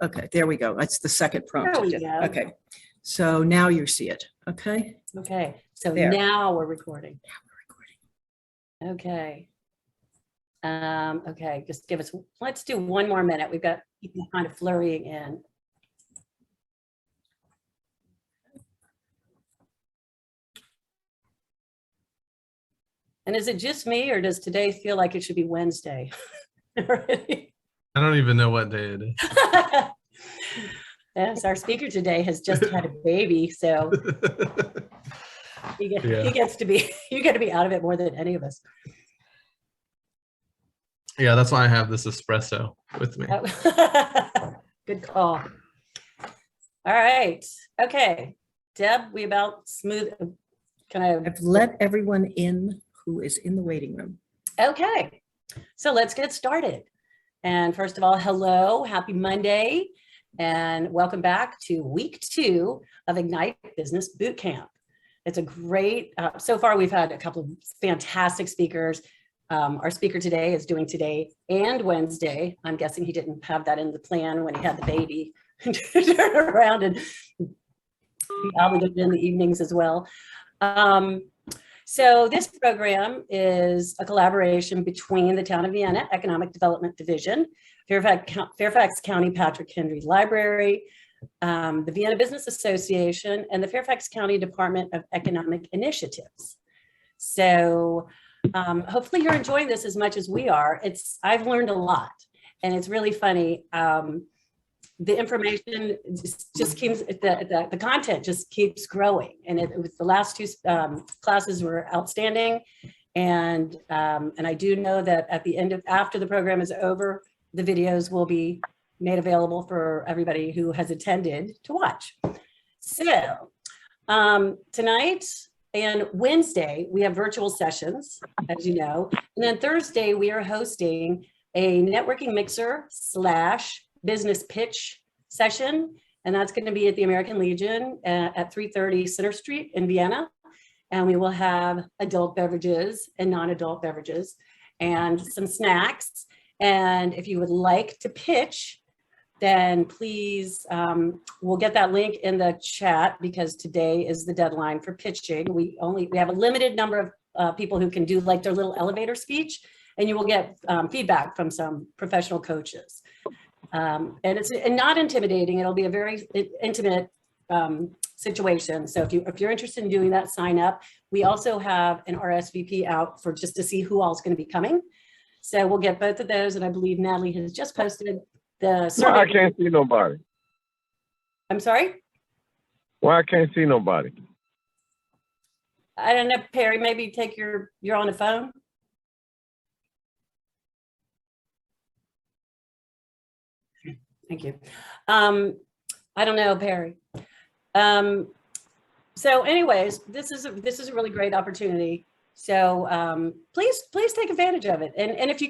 Okay, there we go. That's the second prompt. There I we did. go. Okay, so now you see it. Okay. Okay, so There. now we're recording. Okay. Okay, just give us, let's do one more minute. We've got people kind of flurrying in. And is it just me, or does today feel like it should be Wednesday? I don't even know what day it is. Yes, our speaker today has just had a baby, so he gets to be, you get to be out of it more than any of us. Yeah, that's why I have this espresso with me. Good call. All right. Okay. Deb, we about smooth, I've let everyone in who is in the waiting room. Okay. So let's get started. And first of all, hello, happy Monday, and welcome back to week 2 of Ignite Business Bootcamp. It's a great, so far we've had a couple of fantastic speakers. Our speaker today is doing today and Wednesday. I'm guessing he didn't have that in the plan when he had the baby to turn around and be obligated in the evenings as well. So this program is a collaboration between the Town of Vienna Economic Development Division, Fairfax County Patrick Henry Library, the Vienna Business Association, and the Fairfax County Department of Economic Initiatives. So hopefully you're enjoying this as much as we are. I've learned a lot, and it's really funny. The information just keeps, the content just keeps growing, and it was the last 2 classes were outstanding. And I do know that at the end of, after the program is over, the videos will be made available for everybody who has attended to watch. So tonight and Wednesday, we have virtual sessions, as you know. And then Thursday, we are hosting a networking mixer / business pitch session. And that's going to be at the American Legion at 330 Center Street in Vienna. And we will have adult beverages and non-adult beverages and some snacks. And if you would like to pitch, then please, we'll get that link in the chat, because today is the deadline for pitching. We have a limited number of people who can do like their little elevator speech, and you will get feedback from some professional coaches. And it's not intimidating. It'll be a very intimate situation. So if you're interested in doing that, sign up. We also have an RSVP out for just to see who all is going to be coming. So we'll get both of those. And I believe Natalie has just posted the survey. Why I can't see nobody? I'm sorry? Why I can't see nobody? I don't know, Perry, maybe take you're on the phone. Thank you. I don't know, Perry. So anyways, this is a really great opportunity. So please take advantage of it. And if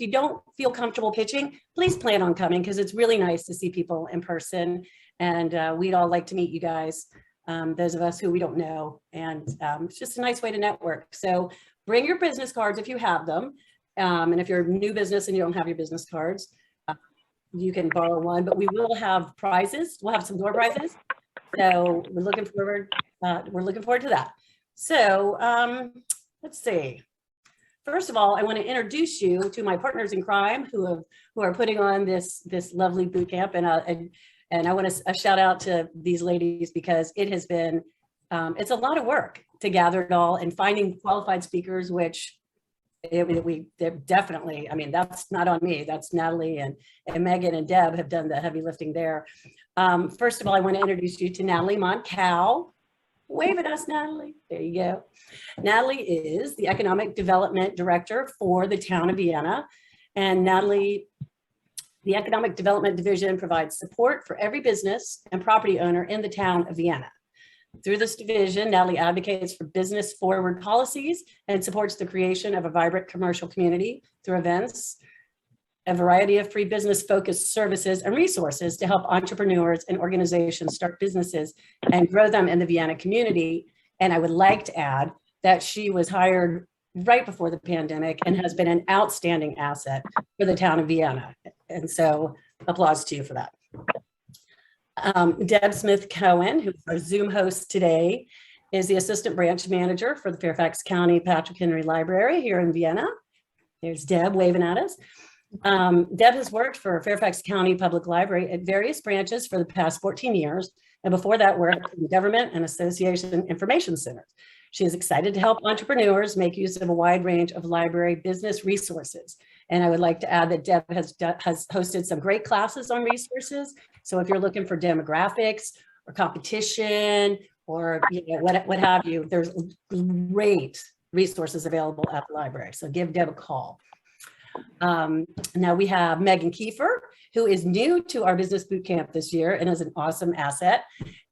you don't feel comfortable pitching, please plan on coming, because it's really nice to see people in person. And we'd all like to meet you guys, those of us who we don't know. And it's just a nice way to network. So bring your business cards if you have them. And if you're a new business and you don't have your business cards, you can borrow one, but we will have prizes. We'll have some door prizes. So we're looking forward to that. So let's see. First of all, I want to introduce you to my partners in crime who are putting on this lovely boot camp, and I want to shout out to these ladies, because it has been it's a lot of work to gather it all and finding qualified speakers, which they're definitely, I mean, that's not on me. That's Natalie and Megan and Deb have done the heavy lifting there. First of all, I want to introduce you to Natalie Montcal. Wave at us, Natalie. There you go. Natalie is the Economic Development Director for the Town of Vienna. And Natalie, the Economic Development Division provides support for every business and property owner in the Town of Vienna. Through this division, Natalie advocates for business forward policies and supports the creation of a vibrant commercial community through events, a variety of free business focused services and resources to help entrepreneurs and organizations start businesses and grow them in the Vienna community. And I would like to add that she was hired right before the pandemic and has been an outstanding asset for the Town of Vienna. And so applause to you for that. Deb Smith Cohen, who's our Zoom host today, is the Assistant Branch Manager for the Fairfax County Patrick Henry Library here in Vienna. There's Deb waving at us. Deb has worked for Fairfax County Public Library at various branches for the past 14 years, and before that worked in government and association information centers. She is excited to help entrepreneurs make use of a wide range of library business resources. And I would like to add that Deb has hosted some great classes on resources. So if you're looking for demographics or competition or what have you, there's great resources available at the library. So give Deb a call. Now we have Megan Kiefer, who is new to our business boot camp this year and is an awesome asset.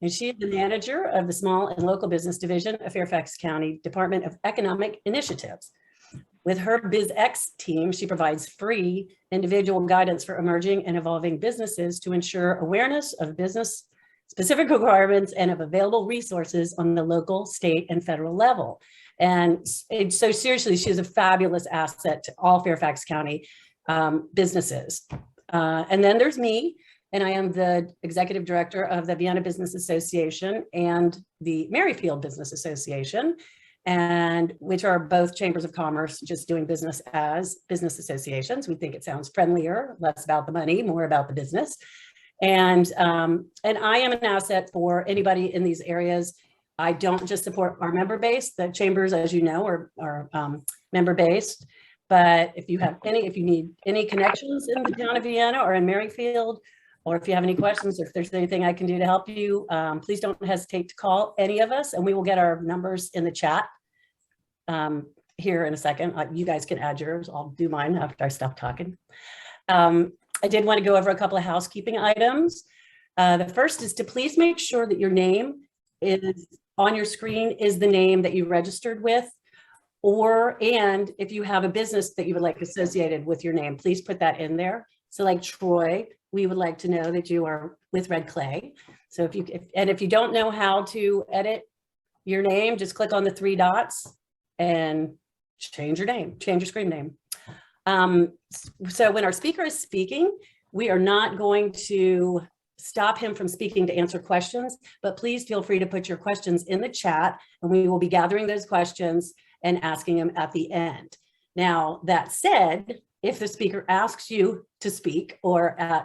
And she is the manager of the Small and Local Business Division of Fairfax County Department of Economic Initiatives. With her BizX team, she provides free individual guidance for emerging and evolving businesses to ensure awareness of business specific requirements and of available resources on the local, state, and federal level. And so seriously, she is a fabulous asset to all Fairfax County businesses. And then there's me, and I am the executive director of the Vienna Business Association and the Merrifield Business Association, and which are both chambers of commerce just doing business as business associations. We think it sounds friendlier, less about the money, more about the business. And I am an asset for anybody in these areas. I don't just support our member base. The chambers, as you know, are member based. But if you need any connections in the town of Vienna or in Merrifield, or if you have any questions, or if there's anything I can do to help you, please don't hesitate to call any of us, and we will get our numbers in the chat here in a second. You guys can add yours. I'll do mine after I stop talking. I did want to go over a couple of housekeeping items. The first is to please make sure that your name is on your screen is the name that you registered with, and if you have a business that you would like associated with your name, please put that in there. So like Troy, we would like to know that you are with Red Clay. So if you don't know how to edit your name, just click on the 3 dots and change your name, change your screen name. So when our speaker is speaking, we are not going to stop him from speaking to answer questions, but please feel free to put your questions in the chat, and we will be gathering those questions and asking them at the end. Now, that said, if the speaker asks you to speak, or I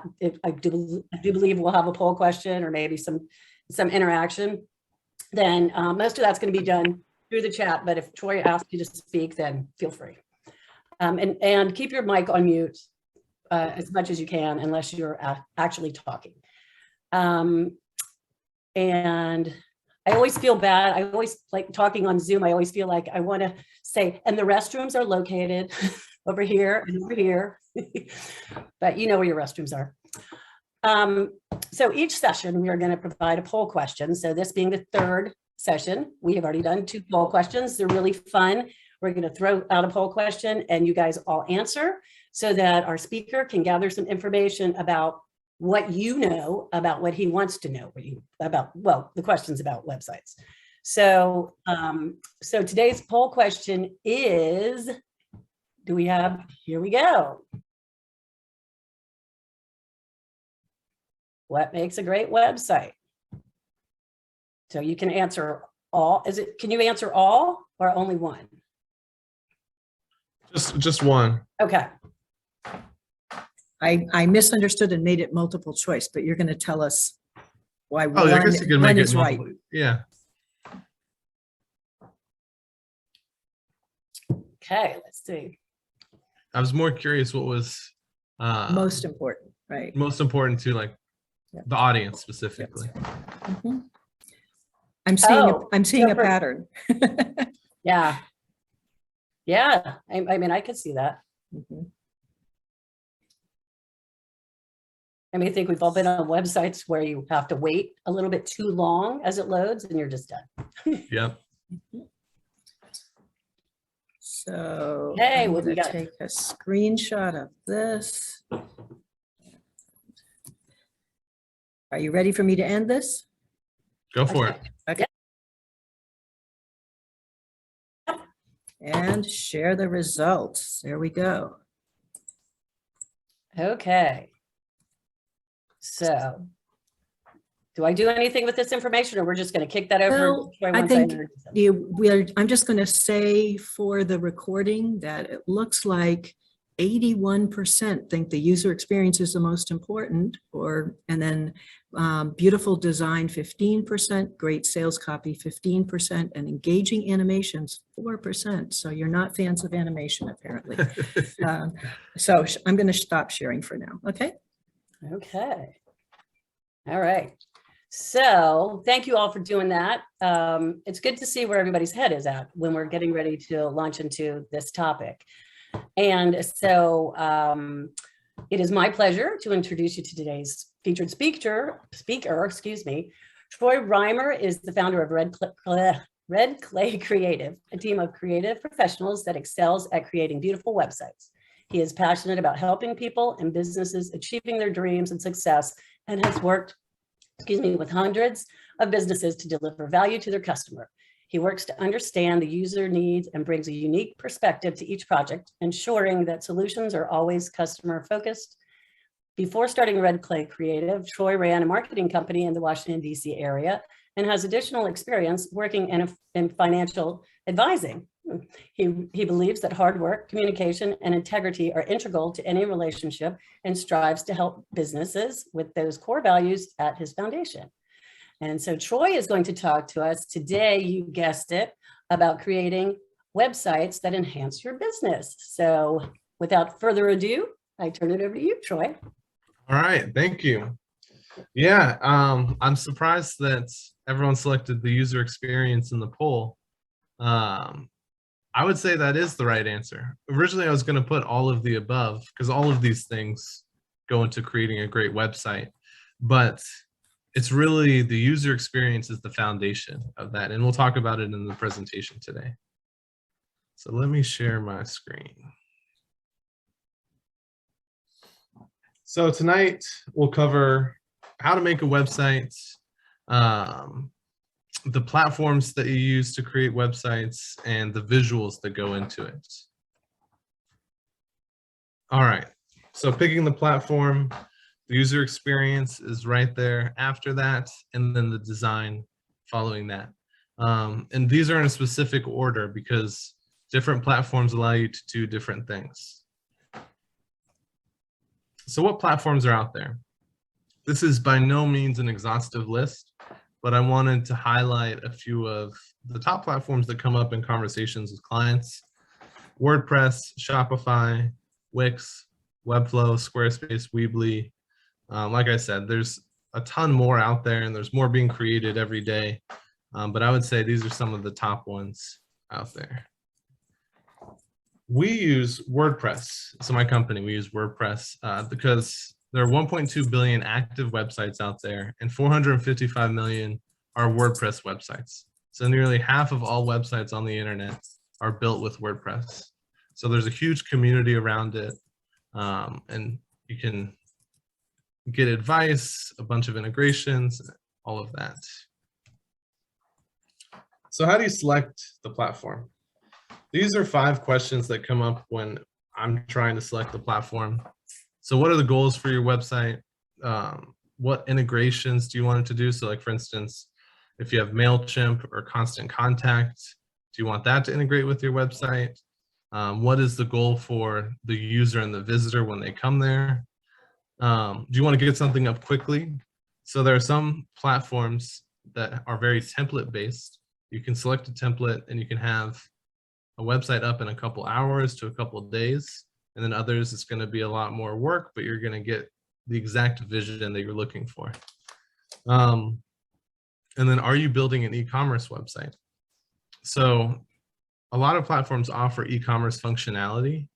do believe we'll have a poll question or maybe some interaction, then most of that's going to be done through the chat. But if Troy asks you to speak, then feel free. And keep your mic on mute as much as you can, unless you're actually talking. And I always feel bad. I always like talking on Zoom. I always feel like I want to say, and the restrooms are located over here and over here, but you know where your restrooms are. So each session, we are going to provide a poll question. So this being the 3rd session, we have already done 2 poll questions. They're really fun. We're going to throw out a poll question and you guys all answer so that our speaker can gather some information about what you know about what he wants to know about, well, the questions about websites. So, so today's poll question is, here we go. What makes a great website? So you can answer all, can you answer all or only one? Just one. Okay. I misunderstood and made it multiple choice, but you're going to tell us why Oh, I guess you could make it is right. multiple. Yeah. Okay, let's see. I was more curious what was Most important, right? most important to like Yep. the audience specifically. Mhm. I'm seeing so a pattern. Yeah. Yeah, I mean, I could see that. Mhm. I mean, I think we've all been on websites where you have to wait a little bit too long as it loads and you're just done. Yep. So Okay, I'm what we going to got? take a screenshot of this. Are you ready for me to end this? Go for it. Okay. And share the results. There we go. Okay. So do I do anything with this information, or we're just going to kick that over? Well, to Troy I once think introduce him? I'm just going to say for the recording that it looks like 81% think the user experience is the most important, and then beautiful design 15%, great sales copy 15%, and engaging animations 4%. So you're not fans of animation apparently. So I'm going to stop sharing for now. Okay. Okay. All right. So thank you all for doing that. It's good to see where everybody's head is at when we're getting ready to launch into this topic. And so it is my pleasure to introduce you to today's featured speaker, excuse me. Troy Reimer is the founder of Red Clay Creative, a team of creative professionals that excels at creating beautiful websites. He is passionate about helping people and businesses achieving their dreams and success, and has worked, with hundreds of businesses to deliver value to their customer. He works to understand the user needs and brings a unique perspective to each project, ensuring that solutions are always customer focused. Before starting Red Clay Creative, Troy ran a marketing company in the Washington, D.C. area and has additional experience working in financial advising. He believes that hard work, communication, and integrity are integral to any relationship and strives to help businesses with those core values at his foundation. And so Troy is going to talk to us today, you guessed it, about creating websites that enhance your business. So without further ado, I turn it over to you, Troy. All right, thank you. Yeah, I'm surprised that everyone selected the user experience in the poll. I would say that is the right answer. Originally, I was going to put all of the above because all of these things go into creating a great website, but it's really the user experience is the foundation of that. And we'll talk about it in the presentation today. So let me share my screen. So tonight we'll cover how to make a website, the platforms that you use to create websites, and the visuals that go into it. All right, so picking the platform, the user experience is right there after that, and then the design following that. And these are in a specific order because different platforms allow you to do different things. So what platforms are out there? This is by no means an exhaustive list, but I wanted to highlight a few of the top platforms that come up in conversations with clients: WordPress, Shopify, Wix, Webflow, Squarespace, Weebly. Like I said, there's a ton more out there and there's more being created every day. But I would say these are some of the top ones out there. We use WordPress. So my company, we use WordPress because there are 1.2 billion active websites out there and 455 million are WordPress websites. So nearly half of all websites on the internet are built with WordPress. So there's a huge community around it, and you can get advice, a bunch of integrations, all of that. So how do you select the platform? These are 5 questions that come up when I'm trying to select the platform. So what are the goals for your website? What integrations do you want it to do? So like, for instance, if you have MailChimp or Constant Contact, do you want that to integrate with your website? What is the goal for the user and the visitor when they come there? Do you want to get something up quickly? So there are some platforms that are very template based. You can select a template and you can have a website up in a couple hours to a couple of days. And then others, it's going to be a lot more work, but you're going to get the exact vision that you're looking for. And then, are you building an e-commerce website? So a lot of platforms offer e-commerce functionality,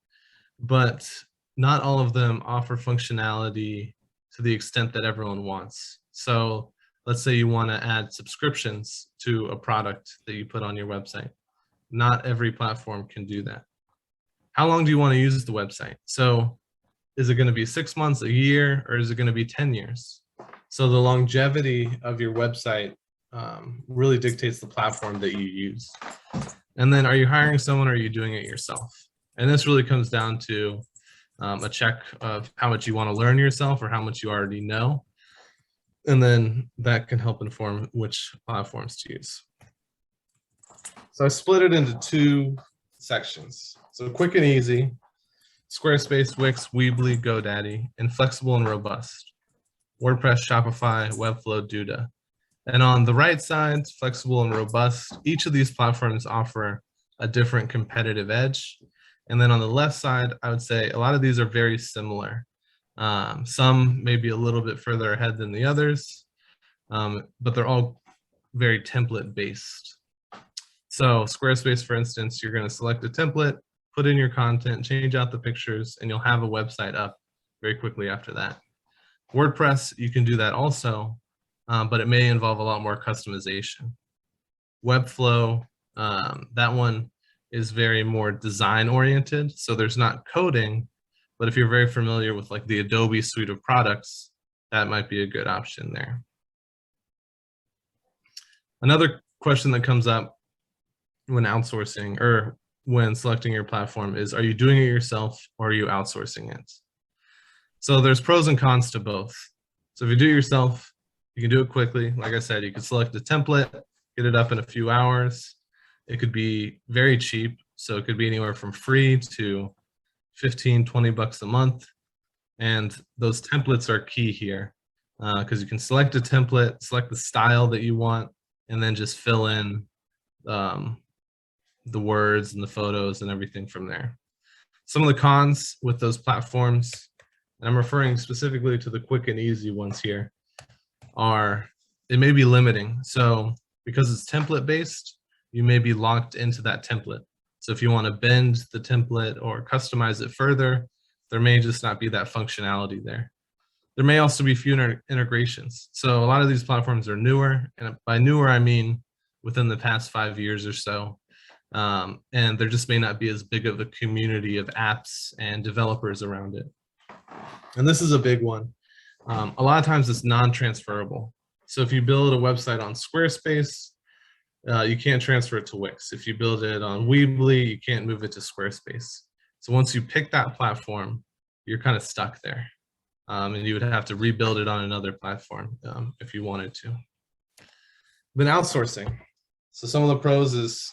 but not all of them offer functionality to the extent that everyone wants. So let's say you want to add subscriptions to a product that you put on your website. Not every platform can do that. How long do you want to use the website? So is it going to be 6 months, a year, or is it going to be 10 years? So the longevity of your website really dictates the platform that you use. And then, are you hiring someone or are you doing it yourself? And this really comes down to a check of how much you want to learn yourself or how much you already know. And then that can help inform which platforms to use. So I split it into two sections. So quick and easy, Squarespace, Wix, Weebly, GoDaddy, and flexible and robust, WordPress, Shopify, Webflow, Duda. And on the right side, flexible and robust, each of these platforms offer a different competitive edge. And then on the left side, I would say a lot of these are very similar. Some may be a little bit further ahead than the others, but they're all very template based. So Squarespace, for instance, you're going to select a template, put in your content, change out the pictures, and you'll have a website up very quickly after that. WordPress, you can do that also, but it may involve a lot more customization. Webflow, that one is very more design oriented. So there's not coding, but if you're very familiar with like the Adobe suite of products, that might be a good option there. Another question that comes up when outsourcing or when selecting your platform is, are you doing it yourself or are you outsourcing it? So there's pros and cons to both. So if you do it yourself, you can do it quickly. Like I said, you can select a template, get it up in a few hours. It could be very cheap. So it could be anywhere from free to 15, 20 bucks a month. And those templates are key here because you can select a template, select the style that you want, and then just fill in the words and the photos and everything from there. Some of the cons with those platforms, and I'm referring specifically to the quick and easy ones here, are it may be limiting. So because it's template based, you may be locked into that template. So if you want to bend the template or customize it further, there may just not be that functionality there. There may also be fewer integrations. So a lot of these platforms are newer, and by newer, I mean within the past 5 years or so. And there just may not be as big of a community of apps and developers around it. And this is a big one. A lot of times it's non-transferable. So if you build a website on Squarespace, you can't transfer it to Wix. If you build it on Weebly, you can't move it to Squarespace. So once you pick that platform, you're kind of stuck there. And you would have to rebuild it on another platform if you wanted to. Then outsourcing. So some of the pros is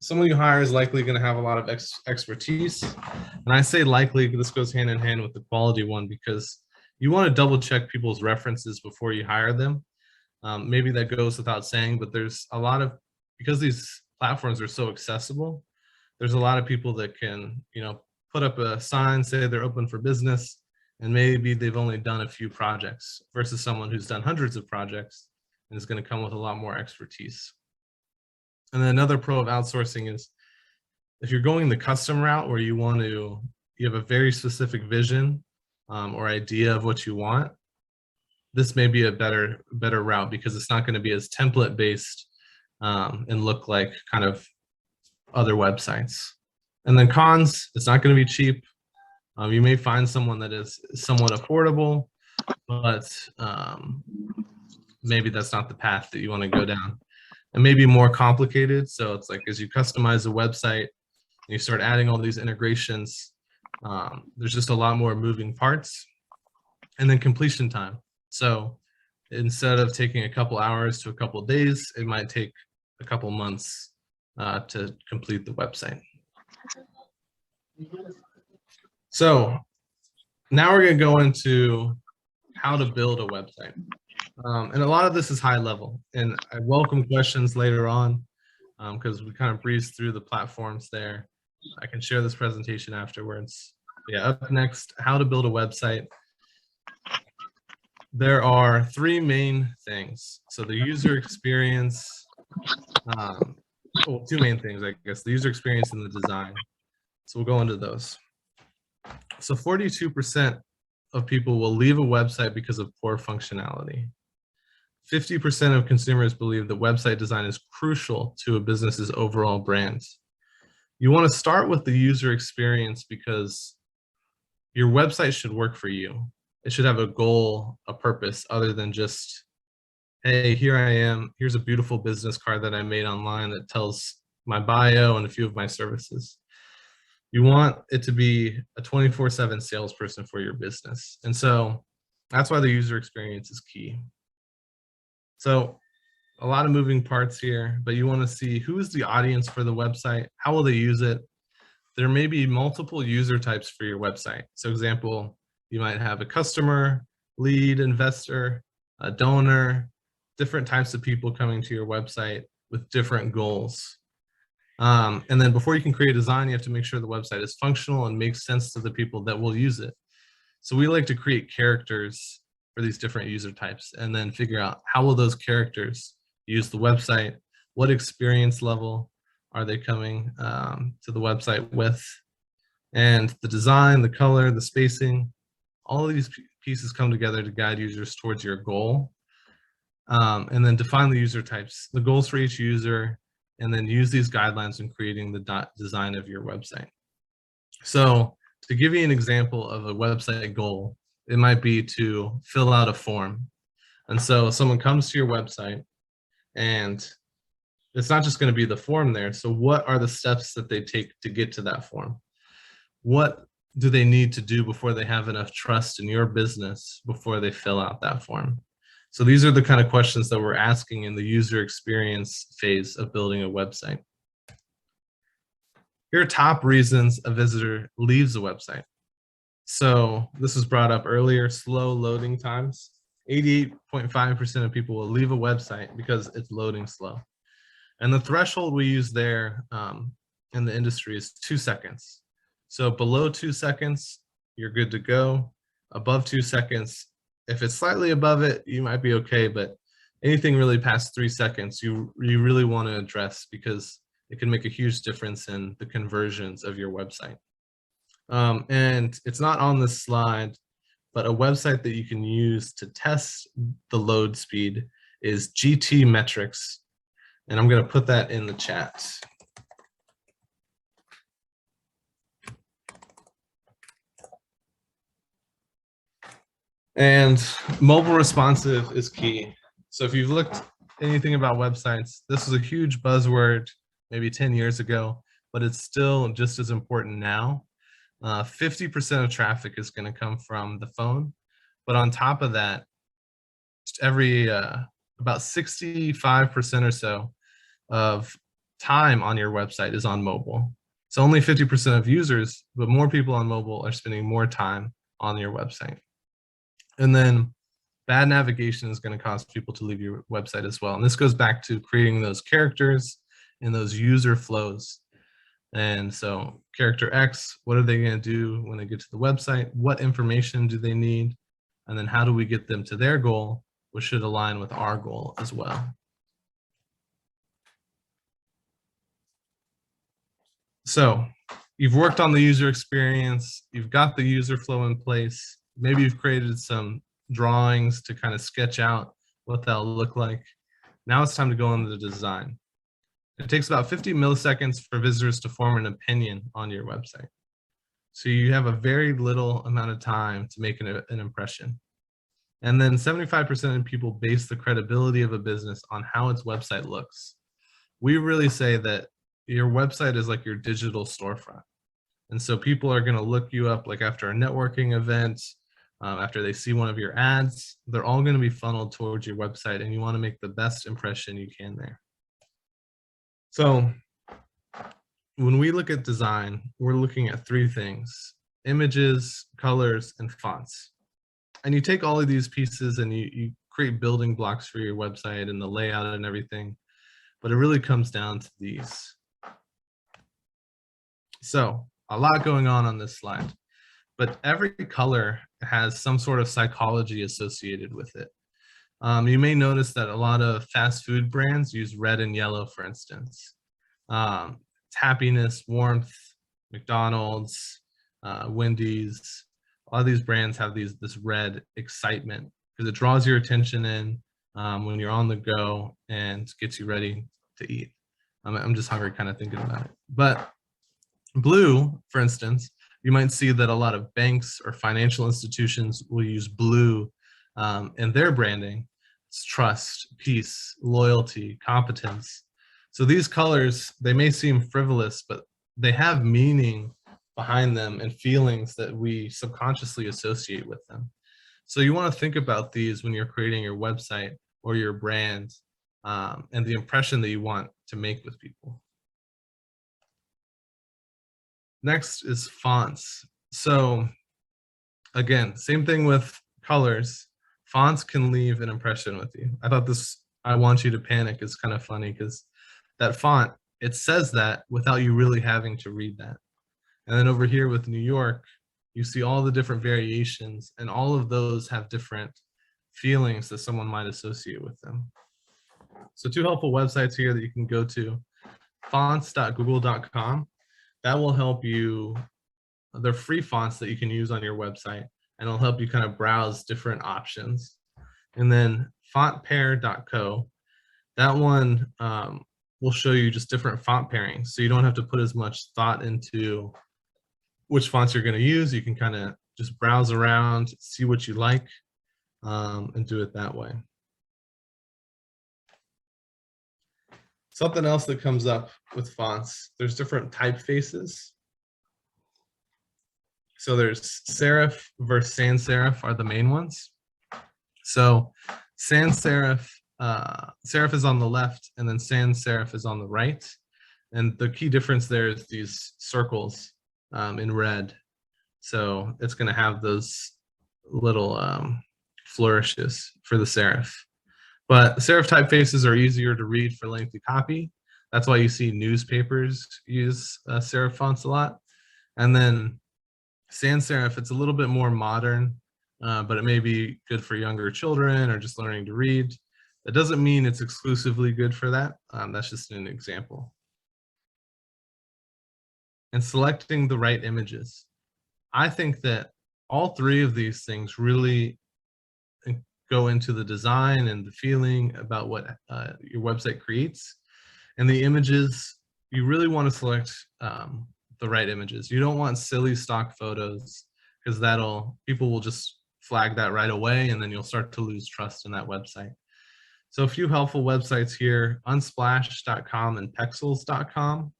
someone you hire is likely going to have a lot of expertise. And I say likely, this goes hand in hand with the quality one because you want to double check people's references before you hire them. Maybe that goes without saying, but there's a lot of, because these platforms are so accessible, there's a lot of people that can, put up a sign, say they're open for business, and maybe they've only done a few projects versus someone who's done hundreds of projects and is going to come with a lot more expertise. And then another pro of outsourcing is if you're going the custom route where you have a very specific vision or idea of what you want, this may be a better route because it's not going to be as template based and look like kind of other websites. And then cons, it's not going to be cheap. You may find someone that is somewhat affordable, but maybe that's not the path that you want to go down. It may be more complicated. So it's like as you customize a website and you start adding all these integrations, there's just a lot more moving parts. And then completion time. So instead of taking a couple hours to a couple days, it might take a couple months to complete the website. So now we're going to go into how to build a website. And a lot of this is high level, and I welcome questions later on because we kind of breezed through the platforms there. I can share this presentation afterwards. Yeah, up next, how to build a website. There are three main things. So the user experience, well, two main things, I guess, the user experience and the design. So we'll go into those. So 42% of people will leave a website because of poor functionality. 50% of consumers believe that website design is crucial to a business's overall brand. You want to start with the user experience because your website should work for you. It should have a goal, a purpose, other than just, hey, here I am. Here's a beautiful business card that I made online that tells my bio and a few of my services. You want it to be a 24/7 salesperson for your business. And so that's why the user experience is key. So a lot of moving parts here, but you want to see who's the audience for the website, how will they use it. There may be multiple user types for your website. So example, you might have a customer, lead, investor, a donor, different types of people coming to your website with different goals. And then before you can create a design, you have to make sure the website is functional and makes sense to the people that will use it. So we like to create characters for these different user types and then figure out how will those characters use the website, what experience level are they coming to the website with, and the design, the color, the spacing, all of these pieces come together to guide users towards your goal. And then define the user types, the goals for each user, and then use these guidelines in creating the design of your website. So to give you an example of a website goal, it might be to fill out a form. And so someone comes to your website and it's not just going to be the form there. So what are the steps that they take to get to that form? What do they need to do before they have enough trust in your business before they fill out that form? So these are the kind of questions that we're asking in the user experience phase of building a website. Here are top reasons a visitor leaves a website. So this was brought up earlier, slow loading times. 88.5% of people will leave a website because it's loading slow. And the threshold we use there in the industry is 2 seconds. So below 2 seconds, you're good to go. Above 2 seconds, if it's slightly above it, you might be okay, but anything really past 3 seconds, you really want to address because it can make a huge difference in the conversions of your website. And it's not on this slide, but a website that you can use to test the load speed is GT Metrics. And I'm going to put that in the chat. And mobile responsive is key. So if you've looked anything about websites, this was a huge buzzword maybe 10 years ago, but it's still just as important now. 50% of traffic is going to come from the phone, but on top of that, every about 65% or so of time on your website is on mobile. So only 50% of users, but more people on mobile are spending more time on your website. And then bad navigation is going to cause people to leave your website as well. And this goes back to creating those characters and those user flows. And so character X, what are they going to do when they get to the website? What information do they need? And then how do we get them to their goal, which should align with our goal as well. So you've worked on the user experience, you've got the user flow in place. Maybe you've created some drawings to kind of sketch out what that'll look like. Now it's time to go on to the design. It takes about 50 milliseconds for visitors to form an opinion on your website. So you have a very little amount of time to make an impression. And then 75% of people base the credibility of a business on how its website looks. We really say that your website is like your digital storefront. And so people are going to look you up like after a networking event, after they see one of your ads, they're all going to be funneled towards your website, and you want to make the best impression you can there. So when we look at design, we're looking at 3 things: images, colors, and fonts. And you take all of these pieces and you create building blocks for your website and the layout and everything, but it really comes down to these. So a lot going on this slide, but every color has some sort of psychology associated with it. You may notice that a lot of fast food brands use red and yellow, for instance. It's happiness, warmth, McDonald's, Wendy's. A lot of these brands have this red excitement because it draws your attention in when you're on the go and gets you ready to eat. I'm just hungry kind of thinking about it. But blue, for instance, you might see that a lot of banks or financial institutions will use blue in their branding. It's trust, peace, loyalty, competence. So these colors, they may seem frivolous, but they have meaning behind them and feelings that we subconsciously associate with them. So you want to think about these when you're creating your website. or your brand, and the impression that you want to make with people. Next is fonts. So again, same thing with colors. Fonts can leave an impression with you. I thought this "I want you to panic" is kind of funny because that font, it says that without you really having to read that. And then over here with New York, you see all the different variations, and all of those have different feelings that someone might associate with them. So 2 helpful websites here that you can go to: fonts.google.com. That will help you. They're free fonts that you can use on your website, and it'll help you kind of browse different options. And then fontpair.co, that one will show you just different font pairings. So you don't have to put as much thought into which fonts you're going to use. You can kind of just browse around, see what you like, and do it that way. Something else that comes up with fonts, there's different typefaces. So there's serif versus sans serif are the main ones. So sans serif, serif is on the left, and then sans serif is on the right. And the key difference there is these circles in red. So it's going to have those little flourishes for the serif. But serif typefaces are easier to read for lengthy copy. That's why you see newspapers use serif fonts a lot. And then sans serif, it's a little bit more modern, but it may be good for younger children or just learning to read. That doesn't mean it's exclusively good for that. That's just an example. And selecting the right images. I think that all 3 of these things really go into the design and the feeling about what your website creates. And the images, you really want to select the right images. You don't want silly stock photos, because people will just flag that right away, and then you'll start to lose trust in that website. So a few helpful websites here: unsplash.com and pexels.com.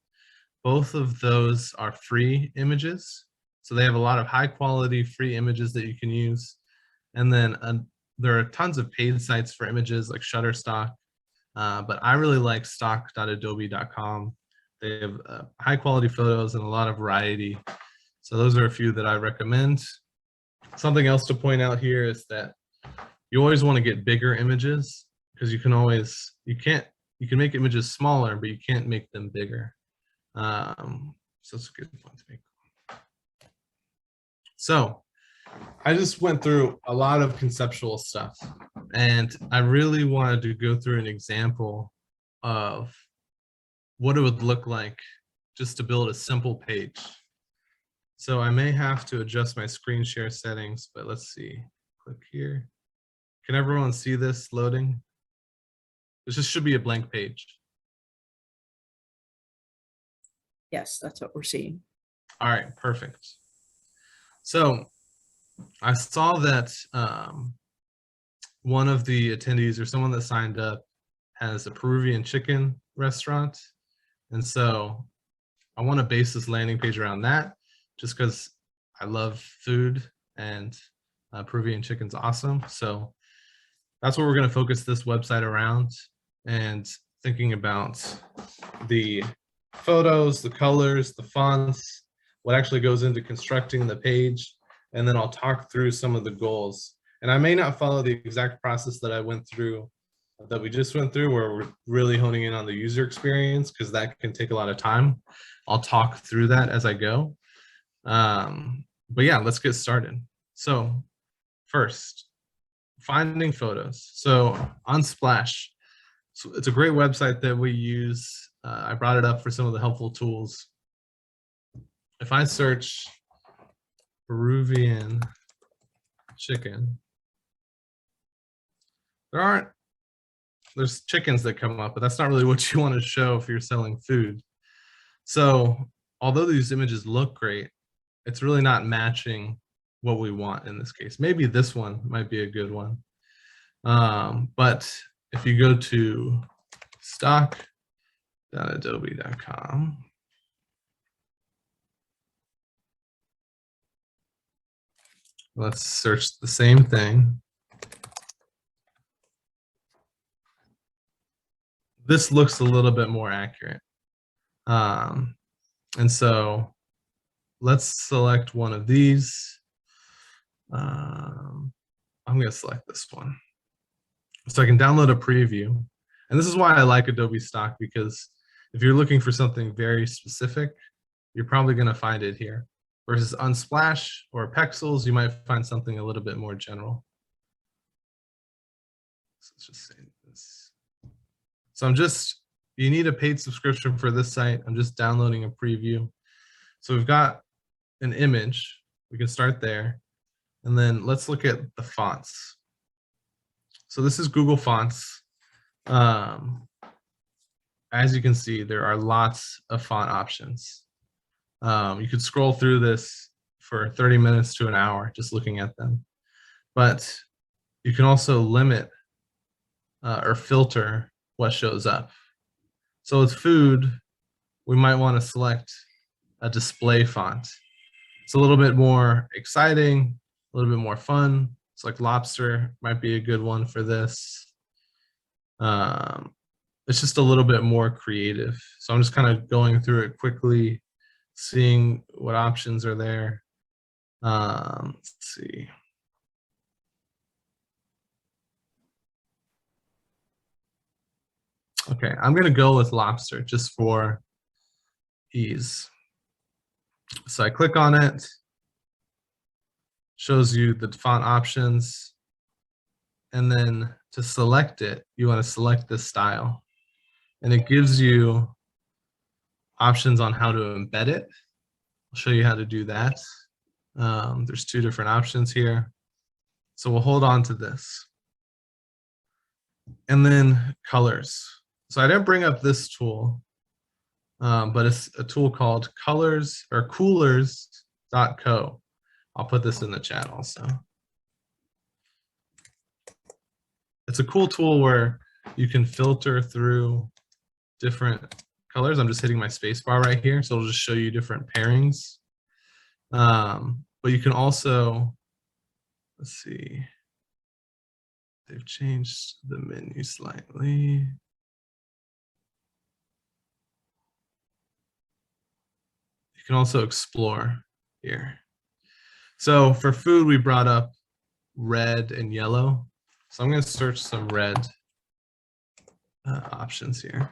Both of those are free images. So they have a lot of high quality free images that you can use. And then there are tons of paid sites for images like Shutterstock, but I really like stock.adobe.com. They have high quality photos and a lot of variety. So those are a few that I recommend. Something else to point out here is that you always want to get bigger images, because you can make images smaller, but you can't make them bigger. So that's a good point to make. So I just went through a lot of conceptual stuff, and I really wanted to go through an example of what it would look like just to build a simple page. So I may have to adjust my screen share settings, but let's see. Click here. Can everyone see this loading? This just should be a blank page. Yes, that's what we're seeing. All right, perfect. So I saw that one of the attendees, or someone that signed up, has a Peruvian chicken restaurant. And so I want to base this landing page around that, just because I love food, and Peruvian chicken's awesome. So that's what we're going to focus this website around, and thinking about the photos, the colors, the fonts, what actually goes into constructing the page. And then I'll talk through some of the goals. And I may not follow the exact process that we just went through, where we're really honing in on the user experience, because that can take a lot of time. I'll talk through that as I go. But yeah, let's get started. So first, finding photos. So Unsplash, so it's a great website that we use. I brought it up for some of the helpful tools. If I search Peruvian chicken, there's chickens that come up, but that's not really what you want to show if you're selling food. So although these images look great, it's really not matching what we want in this case. Maybe this one might be a good one. But if you go to stock.adobe.com, let's search the same thing. this looks a little bit more accurate. And so let's select one of these. I'm going to select this one. So I can download a preview. And this is why I like Adobe Stock, because if you're looking for something very specific, you're probably going to find it here. Versus Unsplash or Pexels, you might find something a little bit more general. So let's just say this. So you need a paid subscription for this site. I'm just downloading a preview. So we've got an image. We can start there. And then let's look at the fonts. So this is Google Fonts. As you can see, there are lots of font options. You could scroll through this for 30 minutes to an hour just looking at them. But you can also limit or filter what shows up. So with food, we might want to select a display font. It's a little bit more exciting, a little bit more fun. It's like lobster might be a good one for this. It's just a little bit more creative. So I'm just kind of going through it quickly, seeing what options are there. Let's see. Okay, I'm going to go with lobster just for ease. So I click on it, shows you the font options, and then to select it, you want to select this style, and it gives you options on how to embed it. I'll show you how to do that. There's two different options here. So we'll hold on to this. And then colors. So I didn't bring up this tool, but it's a tool called colors or coolers.co. I'll put this in the chat also. It's a cool tool where you can filter through different colors. I'm just hitting my space bar right here, so it'll just show you different pairings. But you can also, let's see, they've changed the menu slightly. You can also explore here. So for food, we brought up red and yellow. So I'm going to search some red options here.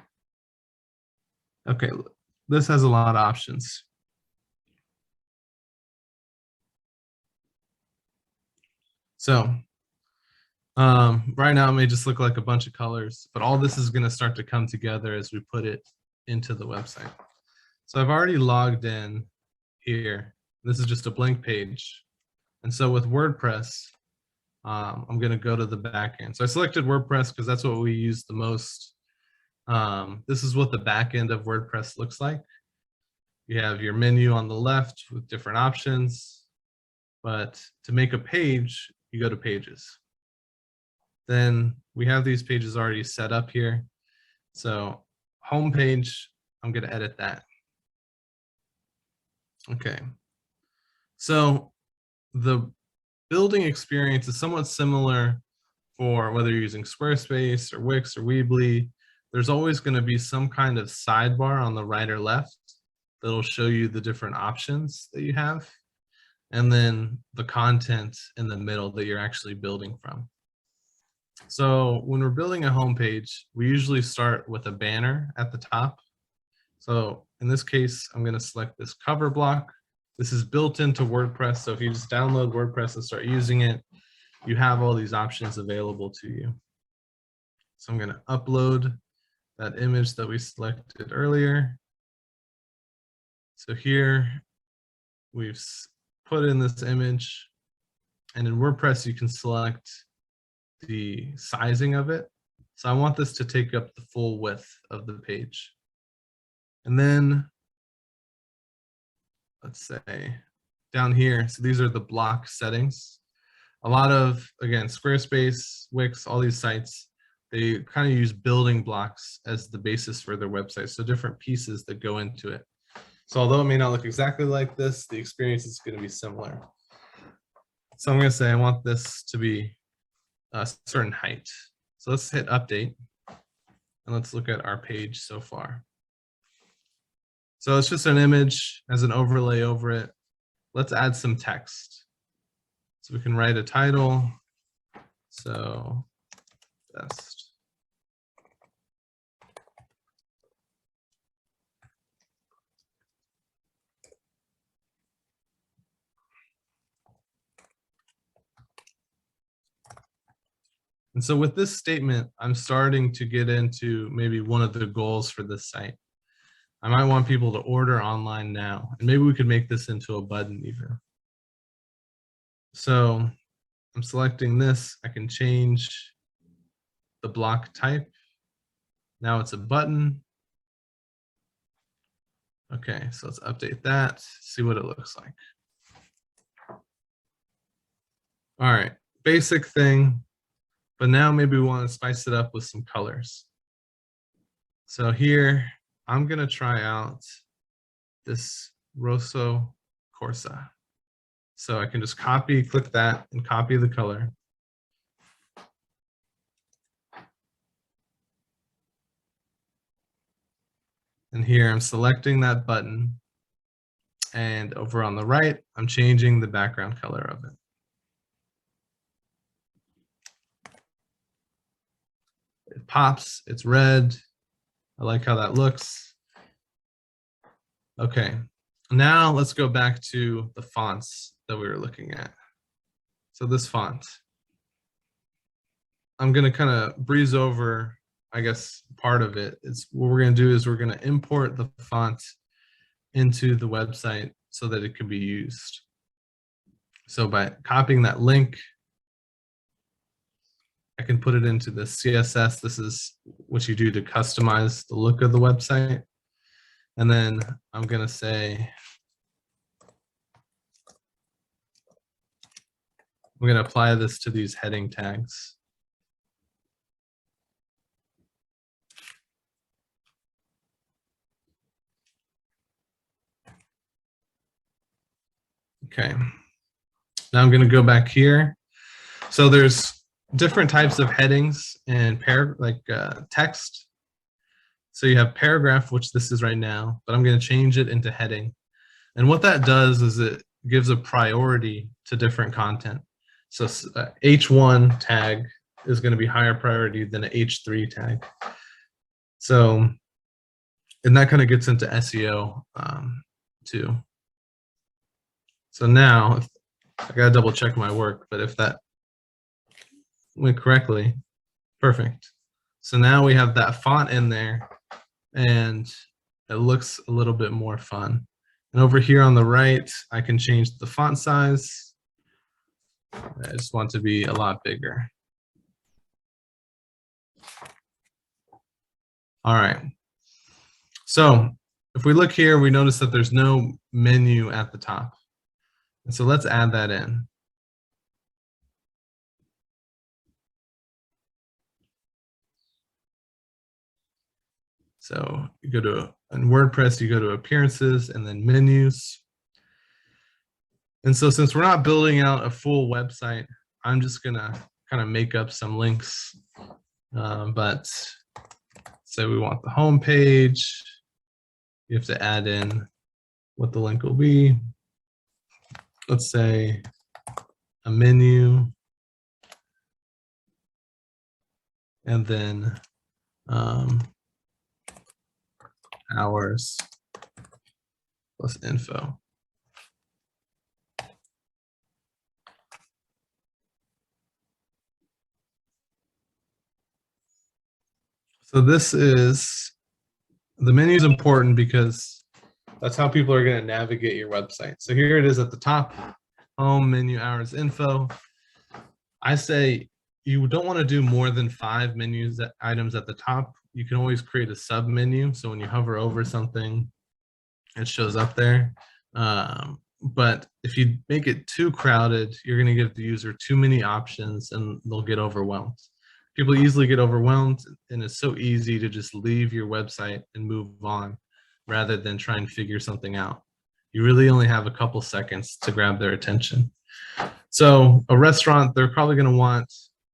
Okay, this has a lot of options. So right now it may just look like a bunch of colors, but all this is going to start to come together as we put it into the website. So I've already logged in here. This is just a blank page. And so with WordPress, I'm going to go to the back end. So I selected WordPress because that's what we use the most. This is what the back end of WordPress looks like. You have your menu on the left with different options, but to make a page, you go to pages. Then we have these pages already set up here. So home page, I'm going to edit that. Okay. So the building experience is somewhat similar for whether you're using Squarespace or Wix or Weebly. There's always going to be some kind of sidebar on the right or left that'll show you the different options that you have, and then the content in the middle that you're actually building from. So when we're building a homepage, we usually start with a banner at the top. So in this case, I'm going to select this cover block. This is built into WordPress. So if you just download WordPress and start using it, you have all these options available to you. So I'm going to upload that image that we selected earlier. So here we've put in this image, and in WordPress, you can select the sizing of it. So I want this to take up the full width of the page. And then let's say down here, so these are the block settings. A lot of, again, Squarespace, Wix, all these sites, they kind of use building blocks as the basis for their website. So different pieces that go into it. So although it may not look exactly like this, the experience is going to be similar. So I'm going to say I want this to be a certain height. So let's hit update. and let's look at our page so far. So it's just an image as an overlay over it. Let's add some text. So we can write a title. So best. And so with this statement, I'm starting to get into maybe one of the goals for this site. I might want people to order online now, and maybe we could make this into a button even. So I'm selecting this. I can change the block type. Now it's a button. Okay, so let's update that, see what it looks like. All right, basic thing, but now maybe we want to spice it up with some colors. So here, I'm gonna try out this Rosso Corsa. So I can just copy, click that, and copy the color. And here I'm selecting that button. And over on the right, I'm changing the background color of it. It pops, it's red. I like how that looks. Okay, now let's go back to the fonts that we were looking at. So this font, I'm gonna kind of breeze over, I guess, part of it. It's what we're gonna do is we're gonna import the font into the website so that it can be used. So by copying that link, I can put it into the CSS. This is what you do to customize the look of the website. And then I'm gonna say, I'm gonna apply this to these heading tags. Okay, now I'm gonna go back here. So there's different types of headings and text. So you have paragraph, which this is right now, but I'm gonna change it into heading. And what that does is it gives a priority to different content. So H1 tag is gonna be higher priority than an H3 tag. So, and that kind of gets into SEO too. So now, I gotta double check my work, but if that went correctly, perfect. So now we have that font in there and it looks a little bit more fun. And over here on the right, I can change the font size. I just want to be a lot bigger. All right. So if we look here, we notice that there's no menu at the top. And so let's add that in. So you go to, in WordPress, you go to appearances and then menus. And so since we're not building out a full website, I'm just gonna kind of make up some links. But say we want the home page, you have to add in what the link will be. Let's say a menu, and then hours plus info. So this is, the menu is important because that's how people are going to navigate your website. So here it is at the top, home, menu, hours, info. I say you don't want to do more than 5 items at the top. You can always create a sub menu. So when you hover over something, it shows up there. But if you make it too crowded, you're going to give the user too many options and they'll get overwhelmed. People easily get overwhelmed, and it's so easy to just leave your website and move on rather than try and figure something out. You really only have a couple seconds to grab their attention. So a restaurant, they're probably going to want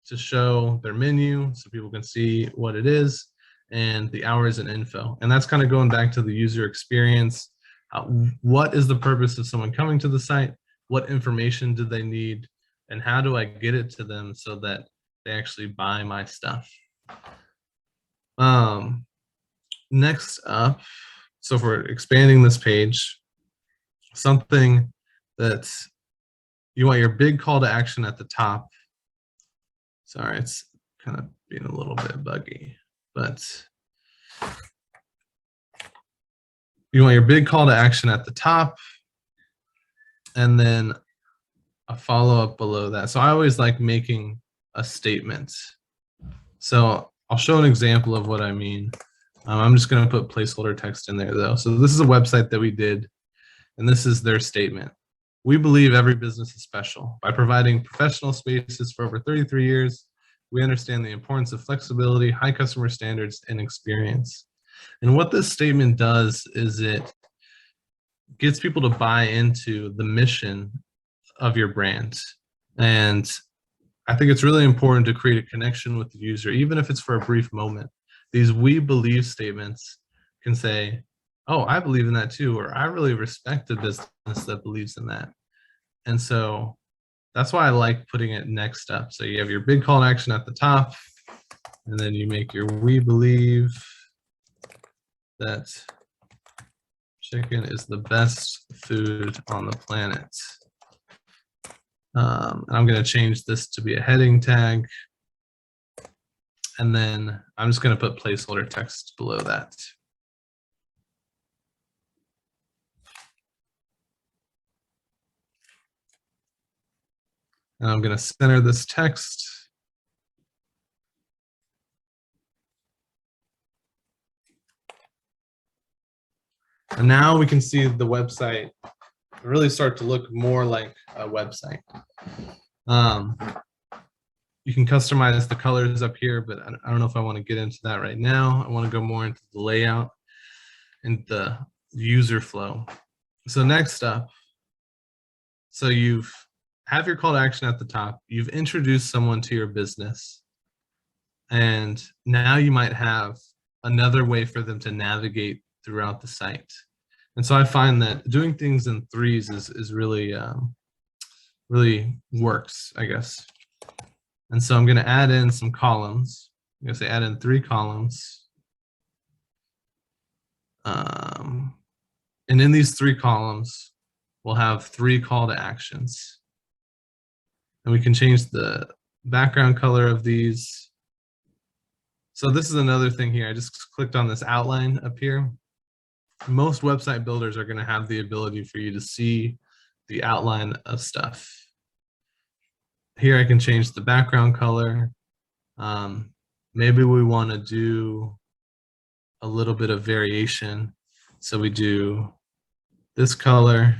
to show their menu so people can see what it is. and the hours and info. And that's kind of going back to the user experience. What is the purpose of someone coming to the site? What information do they need? And how do I get it to them so that they actually buy my stuff? Next up, so if we're expanding this page, something that you want your big call to action at the top. Sorry, it's kind of being a little bit buggy, but you want your big call to action at the top and then a follow-up below that. So I always like making a statement. So I'll show an example of what I mean. I'm just going to put placeholder text in there though. So this is a website that we did, and this is their statement. We believe every business is special. By providing professional spaces for over 33 years, we understand the importance of flexibility, high customer standards, and experience. And what this statement does is it gets people to buy into the mission of your brand. And I think it's really important to create a connection with the user, even if it's for a brief moment. These we believe statements can say, oh, I believe in that too, or I really respect a business that believes in that. And so that's why I like putting it next up. So you have your big call to action at the top, and then you make your we believe that chicken is the best food on the planet. And I'm going to change this to be a heading tag. And then I'm just going to put placeholder text below that. And I'm going to center this text. And now we can see the website really start to look more like a website. You can customize the colors up here, but I don't know if I want to get into that right now. I want to go more into the layout and the user flow. So next up, so you've have your call to action at the top. You've introduced someone to your business. And now you might have another way for them to navigate throughout the site. And so I find that doing things in threes is really, really works, I guess. And so I'm going to add in some columns. I'm going to say add in 3 columns. And in these 3 columns, we'll have 3 call to actions. And we can change the background color of these. So this is another thing here. I just clicked on this outline up here. Most website builders are going to have the ability for you to see the outline of stuff. Here I can change the background color. Maybe we want to do a little bit of variation. So we do this color.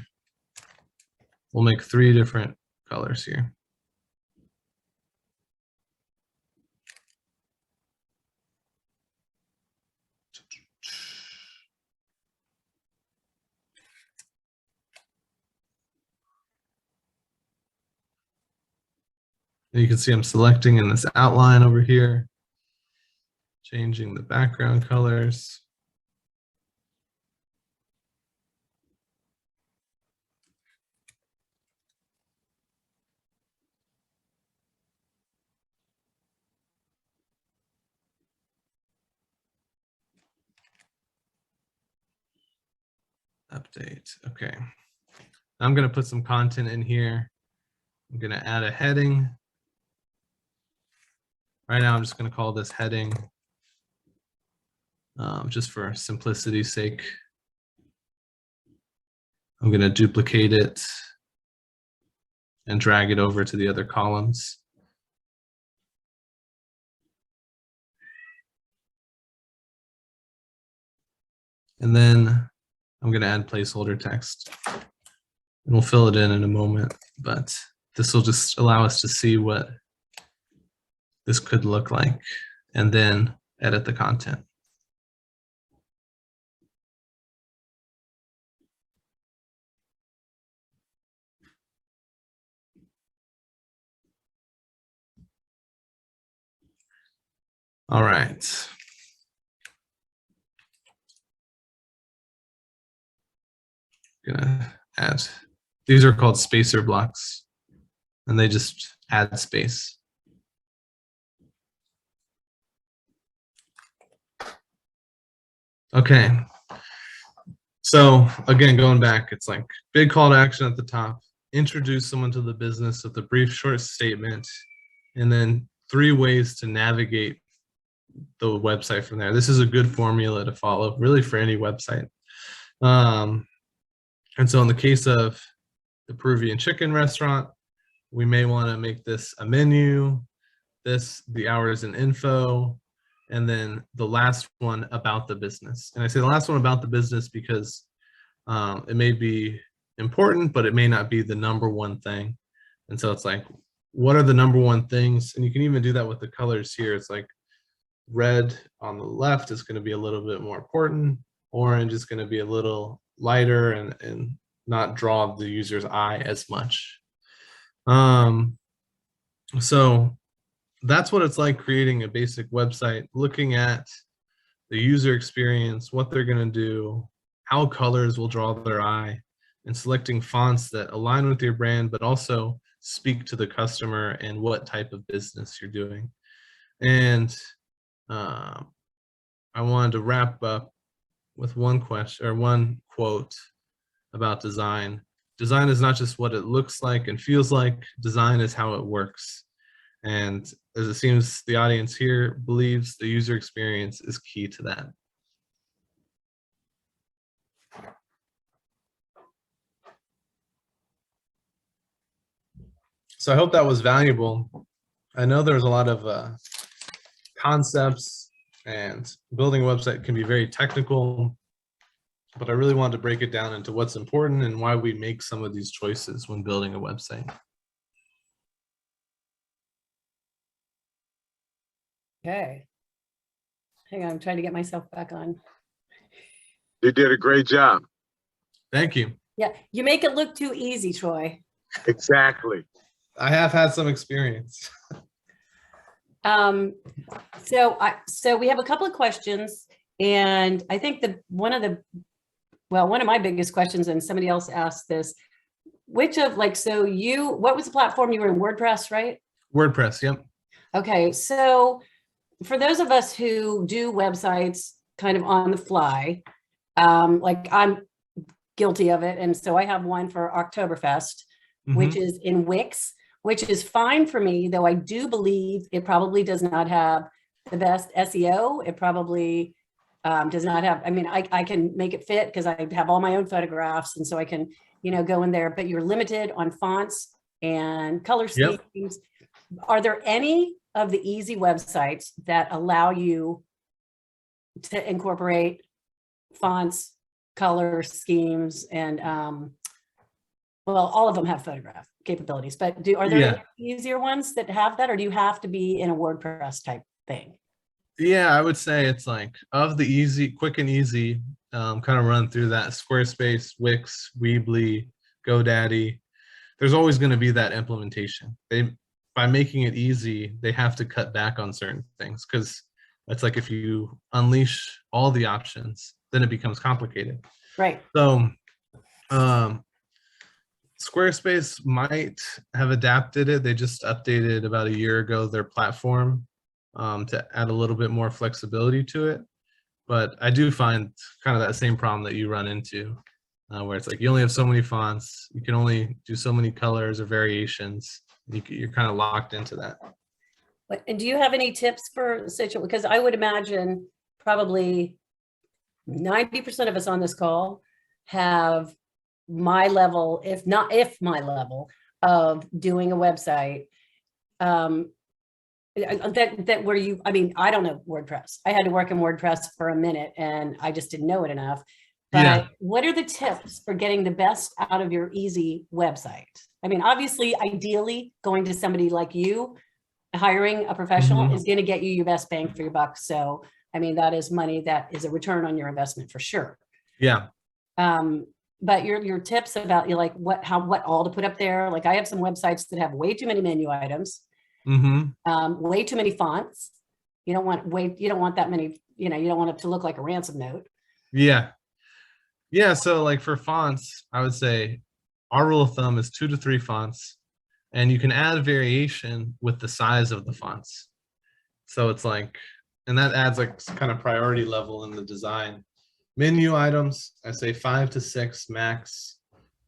We'll make 3 different colors here. And you can see I'm selecting in this outline over here, changing the background colors. Update, okay. I'm gonna put some content in here. I'm gonna add a heading. Right now, I'm just going to call this heading, just for simplicity's sake. I'm going to duplicate it and drag it over to the other columns. And then I'm going to add placeholder text. And we'll fill it in a moment, but this will just allow us to see what this could look like, and then edit the content. All right. Gonna add. These are called spacer blocks, and they just add space. Okay. So again, going back, it's like big call to action at the top, introduce someone to the business with a brief short statement, and then 3 ways to navigate the website from there. This is a good formula to follow really for any website. And so in the case of the Peruvian chicken restaurant, we may want to make this a menu, this, the hours and info, and then the last one about the business. And I say the last one about the business because it may be important, but it may not be the number one thing. And so it's like, what are the number one things? And you can even do that with the colors here. It's like red on the left is going to be a little bit more important. Orange is going to be a little lighter and not draw the user's eye as much. So that's what it's like creating a basic website, looking at the user experience, what they're going to do, how colors will draw their eye, and selecting fonts that align with your brand, but also speak to the customer and what type of business you're doing. And I wanted to wrap up with one question or one quote about design. Design is not just what it looks like and feels like, design is how it works. And as it seems the audience here believes, the user experience is key to that. So I hope that was valuable. I know there's a lot of concepts, and building a website can be very technical, but I really wanted to break it down into what's important and why we make some of these choices when building a website. Okay. Hang on, I'm trying to get myself back on. You did a great job. Thank you. Yeah, you make it look too easy, Troy. Exactly. I have had some experience. So we have a couple of questions, and I think one of my biggest questions, and somebody else asked this, what was the platform you were in? WordPress, right? WordPress, yep. Okay, so for those of us who do websites kind of on the fly, like I'm guilty of it, and so I have one for Oktoberfest, which is in Wix, which is fine for me, though I do believe it probably does not have the best SEO. It probably does not have, I mean, I can make it fit because I have all my own photographs, and so I can, go in there, but you're limited on fonts and color schemes. Yep. Are there any of the easy websites that allow you to incorporate fonts, color schemes, and well, all of them have photograph capabilities, but are there any easier ones that have that, or do you have to be in a WordPress type thing? Yeah, I would say it's like of the easy, quick and easy, kind of run through that: Squarespace, Wix, Weebly, GoDaddy. There's always going to be that implementation. By making it easy, they have to cut back on certain things, because it's like if you unleash all the options, then it becomes complicated. Right. So Squarespace might have adapted it. They just updated about a year ago their platform to add a little bit more flexibility to it. But I do find kind of that same problem that you run into, where it's like you only have so many fonts, you can only do so many colors or variations. You're kind of locked into that. And do you have any tips for situation? Because I would imagine probably 90% of us on this call have my level, if my level of doing a website, that where you, I mean, I don't know WordPress. I had to work in WordPress for a minute and I just didn't know it enough. But what are the tips for getting the best out of your easy website? I mean, obviously, ideally, going to somebody like you, hiring a professional is going to get you your best bang for your buck. So, I mean, that is money that is a return on your investment for sure. Yeah. But your tips about what all to put up there. Like I have some websites that have way too many menu items, way too many fonts. You don't want that many, you don't want it to look like a ransom note. Yeah. Yeah, so like for fonts, I would say our rule of thumb is 2 to 3 fonts, and you can add variation with the size of the fonts. So it's like, and that adds like kind of priority level in the design. Menu items, I say 5 to 6 max.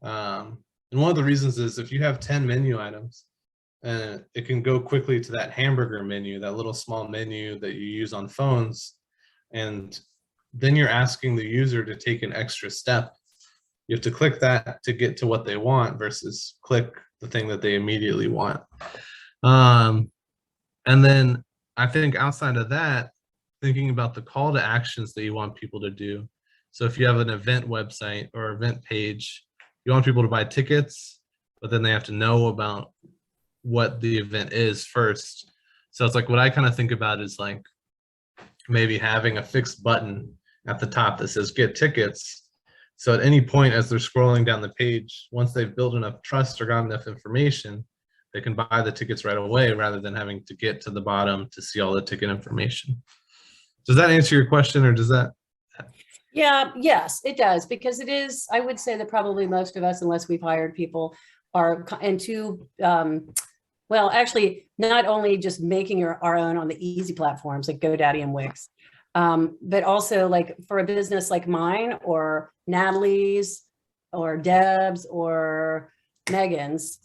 And one of the reasons is if you have 10 menu items, it can go quickly to that hamburger menu, that little small menu that you use on phones. And then you're asking the user to take an extra step. You have to click that to get to what they want versus click the thing that they immediately want. And then I think outside of that, thinking about the call to actions that you want people to do. So if you have an event website or event page, you want people to buy tickets, but then they have to know about what the event is first. So it's like what I kind of think about is like maybe having a fixed button at the top that says get tickets. So at any point as they're scrolling down the page, once they've built enough trust or got enough information, they can buy the tickets right away rather than having to get to the bottom to see all the ticket information. Does that answer your question, or does that? Yeah, yes, it does, because it is, I would say that probably most of us, unless we've hired people, are into, well, actually, not only just making our own on the easy platforms like GoDaddy and Wix, but also like for a business like mine or Natalie's or Deb's or Megan's,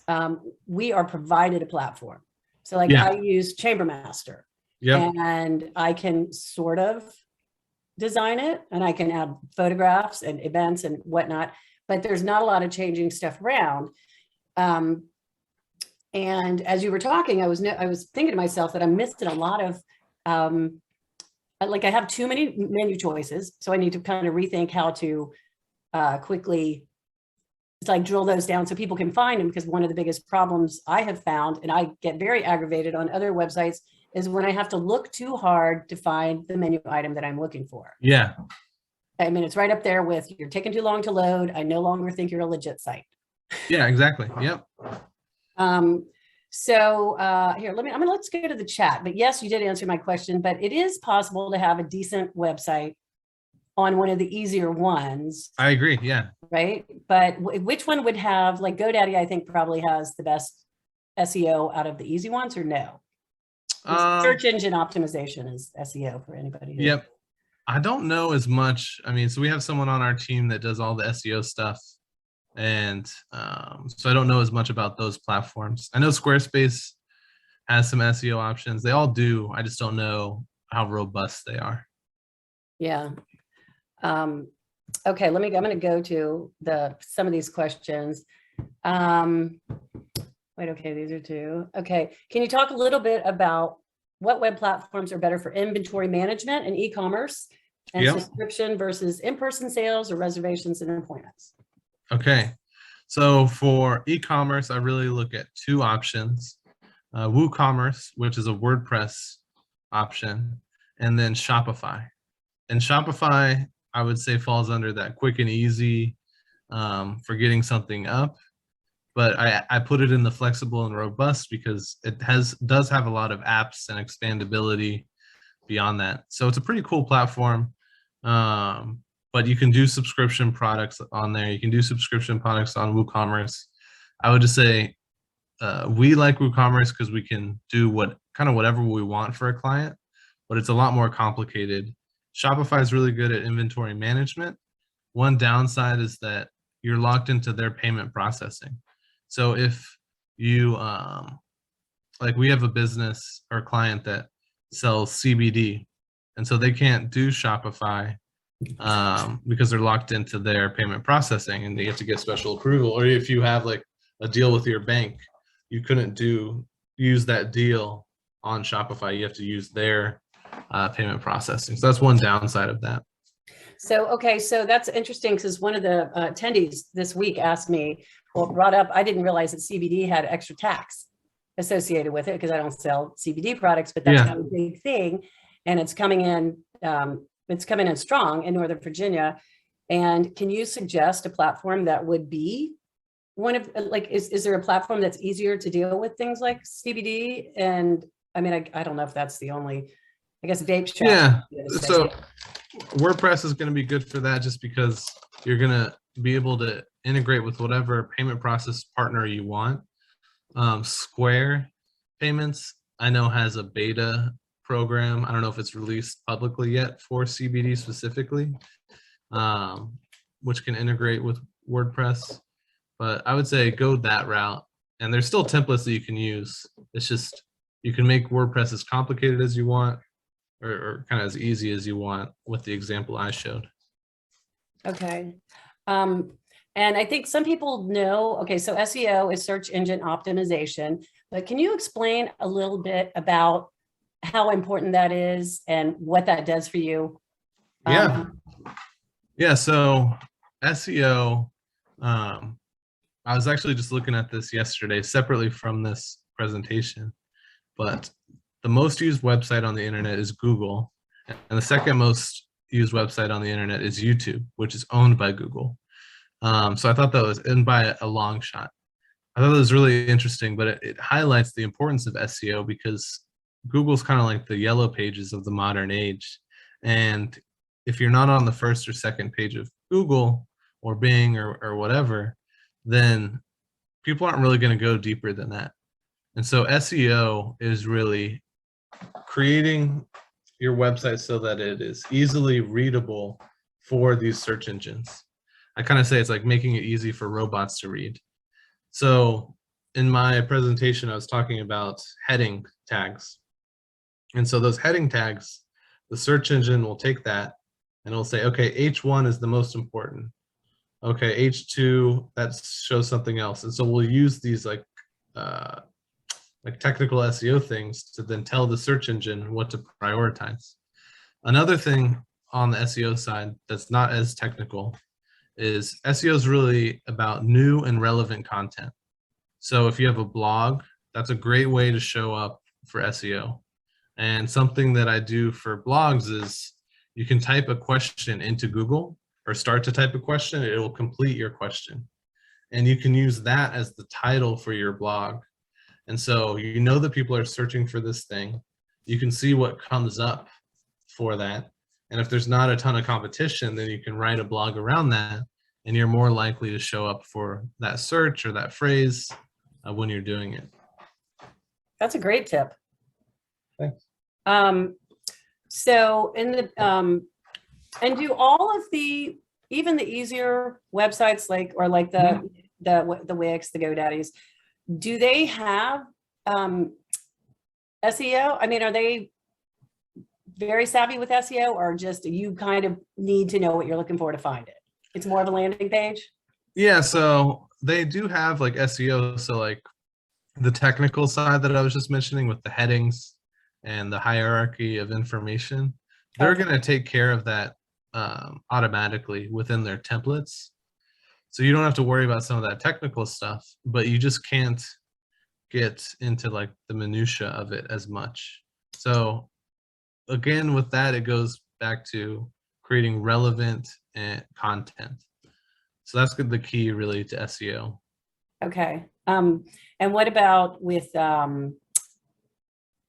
we are provided a platform. So like I use Chambermaster. Yep. And I can sort of design it, and I can add photographs and events and whatnot, but there's not a lot of changing stuff around. And as you were talking, I was thinking to myself that I'm missing a lot of, like I have too many menu choices, so I need to kind of rethink how to quickly like drill those down so people can find them, because one of the biggest problems I have found, and I get very aggravated on other websites, is when I have to look too hard to find the menu item that I'm looking for. Yeah. I mean, it's right up there with you're taking too long to load. I no longer think you're a legit site. Yeah, exactly. Yep. So here, let's go to the chat. But yes, you did answer my question, but it is possible to have a decent website on one of the easier ones. I agree. Yeah. Right. But which one would have, like GoDaddy, I think probably has the best SEO out of the easy ones, or no? Search engine optimization is SEO for anybody. Yep. I don't know as much. I mean, so we have someone on our team that does all the SEO stuff. And so I don't know as much about those platforms. I know Squarespace has some SEO options. They all do. I just don't know how robust they are. Yeah. Okay, I'm going to go to some of these questions. Wait, okay, these are two. Okay, can you talk a little bit about what web platforms are better for inventory management and e-commerce, and subscription versus in-person sales or reservations and appointments? Okay, so for e-commerce, I really look at 2 options. WooCommerce, which is a WordPress option, and then Shopify. And Shopify, I would say, falls under that quick and easy for getting something up. But I put it in the flexible and robust because it does have a lot of apps and expandability beyond that. So it's a pretty cool platform. But you can do subscription products on there. You can do subscription products on WooCommerce. I would just say we like WooCommerce because we can do whatever we want for a client, but it's a lot more complicated. Shopify is really good at inventory management. One downside is that you're locked into their payment processing. So if you, like we have a business or client that sells CBD, and so they can't do Shopify because they're locked into their payment processing and they have to get special approval. Or if you have like a deal with your bank, you couldn't use that deal on Shopify. You have to use their payment processing. So that's one downside of that. So, okay, so that's interesting because one of the attendees this week asked me, brought up, I didn't realize that CBD had extra tax associated with it because I don't sell CBD products, but that's kind of a big thing. And it's coming in strong in Northern Virginia. And can you suggest a platform that would be one of, like, is there a platform that's easier to deal with things like CBD? And I mean, I don't know if that's the only, I guess, vape shop. Yeah. So WordPress is going to be good for that just because you're going to be able to integrate with whatever payment process partner you want. Square Payments, I know, has a beta program. I don't know if it's released publicly yet for CBD specifically, which can integrate with WordPress. But I would say go that route. And there's still templates that you can use. It's just you can make WordPress as complicated as you want, or kind of as easy as you want with the example I showed. Okay. And I think some people know, okay, so SEO is search engine optimization, but can you explain a little bit about how important that is and what that does for you? Yeah, so SEO, I was actually just looking at this yesterday separately from this presentation, but the most used website on the internet is Google, and the second most used website on the internet is YouTube, which is owned by Google. So I thought that was, and by a long shot. I thought that was really interesting, but it highlights the importance of SEO because Google's kind of like the yellow pages of the modern age. And if you're not on the first or second page of Google or Bing or whatever, then people aren't really going to go deeper than that. And so SEO is really creating your website so that it is easily readable for these search engines. I kind of say it's like making it easy for robots to read. So in my presentation, I was talking about heading tags. And so those heading tags, the search engine will take that and it'll say, okay, H1 is the most important. Okay, H2, that shows something else. And so we'll use these like technical SEO things to then tell the search engine what to prioritize. Another thing on the SEO side that's not as technical is SEO is really about new and relevant content. So if you have a blog, that's a great way to show up for SEO. And something that I do for blogs is you can type a question into Google or start to type a question, it will complete your question. And you can use that as the title for your blog. And so you know that people are searching for this thing. You can see what comes up for that. And if there's not a ton of competition, then you can write a blog around that and you're more likely to show up for that search or that phrase when you're doing it. That's a great tip. Thanks. So in the, and do all of the, even the easier websites like, or like the Wix, the GoDaddies, do they have SEO? I mean, are they very savvy with SEO or just you kind of need to know what you're looking for to find it? It's more of a landing page? Yeah, so they do have like SEO. So like the technical side that I was just mentioning with the headings and the hierarchy of information, they're going to take care of that automatically within their templates. So you don't have to worry about some of that technical stuff, but you just can't get into like the minutia of it as much. So again, with that, it goes back to creating relevant content. So that's the key really to SEO. Okay. And what about with,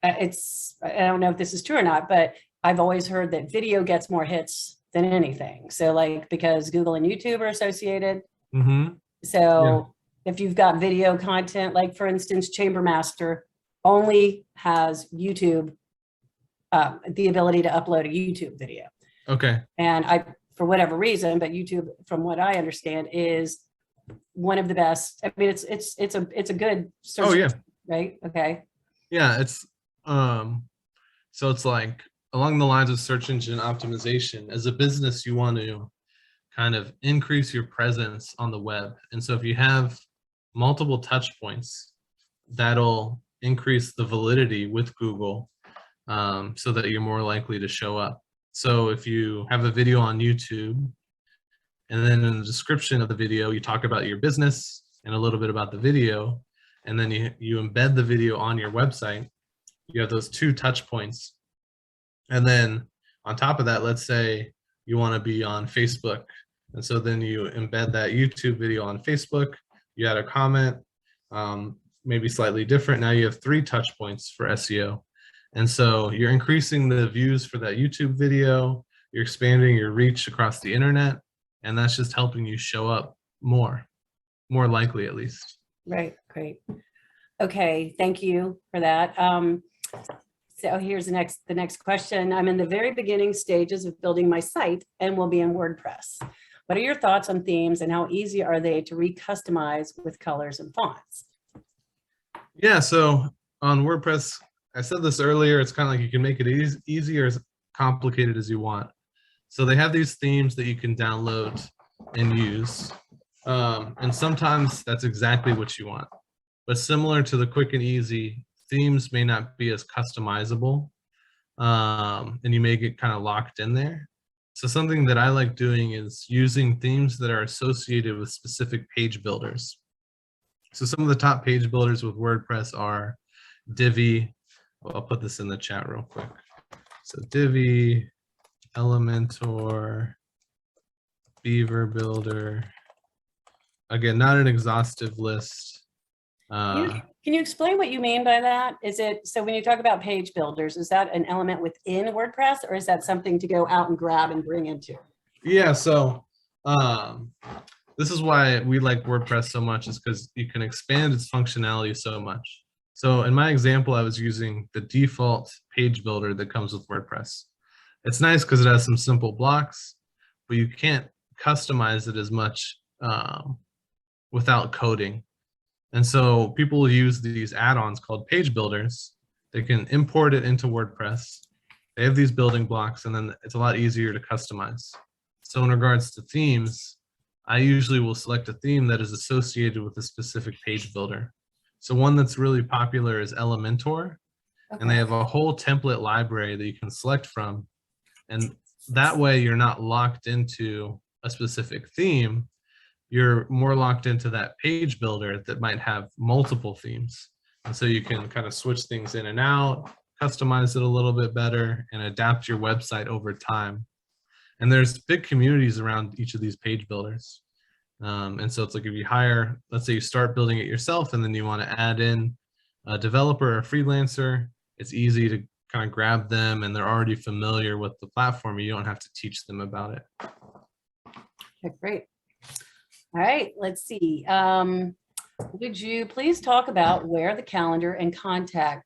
it's, I don't know if this is true or not, but I've always heard that video gets more hits than anything. So like, because Google and YouTube are associated. Mm-hmm. So if you've got video content, like for instance, Chambermaster only has YouTube, the ability to upload a YouTube video. Okay. And for whatever reason, but YouTube, from what I understand, is one of the best. I mean, it's a good search. Oh yeah. Right. Okay. Yeah. It's, so it's like along the lines of search engine optimization. As a business, you want to kind of increase your presence on the web. And so if you have multiple touch points, that'll increase the validity with Google, so that you're more likely to show up. So if you have a video on YouTube, and then in the description of the video, you talk about your business and a little bit about the video, and then you embed the video on your website, you have those two touch points. And then on top of that, let's say you want to be on Facebook. And so then you embed that YouTube video on Facebook, you add a comment, maybe slightly different. Now you have 3 touch points for SEO. And so you're increasing the views for that YouTube video, you're expanding your reach across the internet, and that's just helping you show up more likely at least. Right, great. Okay, thank you for that. So here's the next question. I'm in the very beginning stages of building my site and will be in WordPress. What are your thoughts on themes and how easy are they to re-customize with colors and fonts? Yeah, so on WordPress, I said this earlier, it's kind of like you can make it easy or as complicated as you want. So they have these themes that you can download and use. And sometimes that's exactly what you want. But similar to the quick and easy, themes may not be as customizable, and you may get kind of locked in there. So something that I like doing is using themes that are associated with specific page builders. So some of the top page builders with WordPress are Divi. I'll put this in the chat real quick. So Divi, Elementor, Beaver Builder. Again, not an exhaustive list. Can you explain what you mean by that? Is it, so when you talk about page builders, is that an element within WordPress or is that something to go out and grab and bring into? Yeah, so this is why we like WordPress so much, is because you can expand its functionality so much. So in my example, I was using the default page builder that comes with WordPress. It's nice because it has some simple blocks, but you can't customize it as much without coding. And so people will use these add-ons called page builders. They can import it into WordPress. They have these building blocks, and then it's a lot easier to customize. So in regards to themes, I usually will select a theme that is associated with a specific page builder. So one that's really popular is Elementor, and they have a whole template library that you can select from. And that way you're not locked into a specific theme. You're more locked into that page builder that might have multiple themes. And so you can kind of switch things in and out, customize it a little bit better, and adapt your website over time. And there's big communities around each of these page builders. And so it's like if you hire, let's say you start building it yourself and then you want to add in a developer or a freelancer, it's easy to kind of grab them and they're already familiar with the platform. You don't have to teach them about it. Okay, great. All right, let's see. Would you please talk about where the calendar and contact,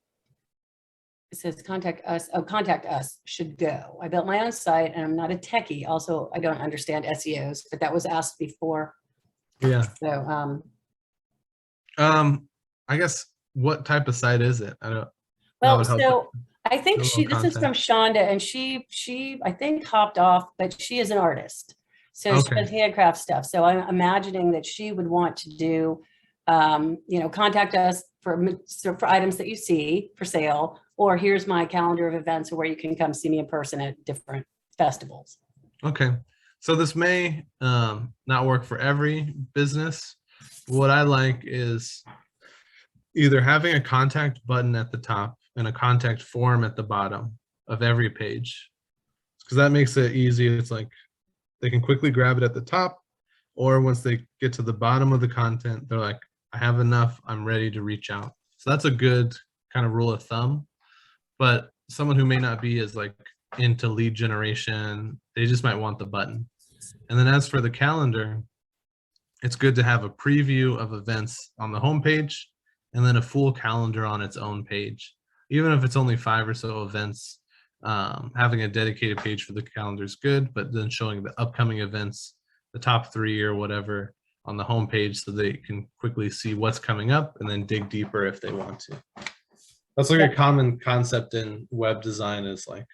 it says contact us, oh, contact us should go. I built my own site and I'm not a techie. Also, I don't understand SEOs, but that was asked before. Yeah. So, I guess what type of site is it? I don't. well, so I think No this is from contact. Shonda, and she I think hopped off, but she is an artist. So she Okay. does handcraft stuff. So I'm imagining that she would want to do, you know, contact us for items that you see for sale, or here's my calendar of events where you can come see me in person at different festivals. Okay. So this may not work for every business. What I like is either having a contact button at the top and a contact form at the bottom of every page, because that makes it easy. It's like they can quickly grab it at the top, or once they get to the bottom of the content, they're like, I have enough, I'm ready to reach out. So that's a good kind of rule of thumb. But someone who may not be as like into lead generation, they just might want the button. And then as for the calendar, it's good to have a preview of events on the homepage and then a full calendar on its own page. Even if it's only 5 or so events, having a dedicated page for the calendar is good, but then showing the upcoming events, the top 3 or whatever on the homepage so they can quickly see what's coming up and then dig deeper if they want to. That's like a common concept in web design, is like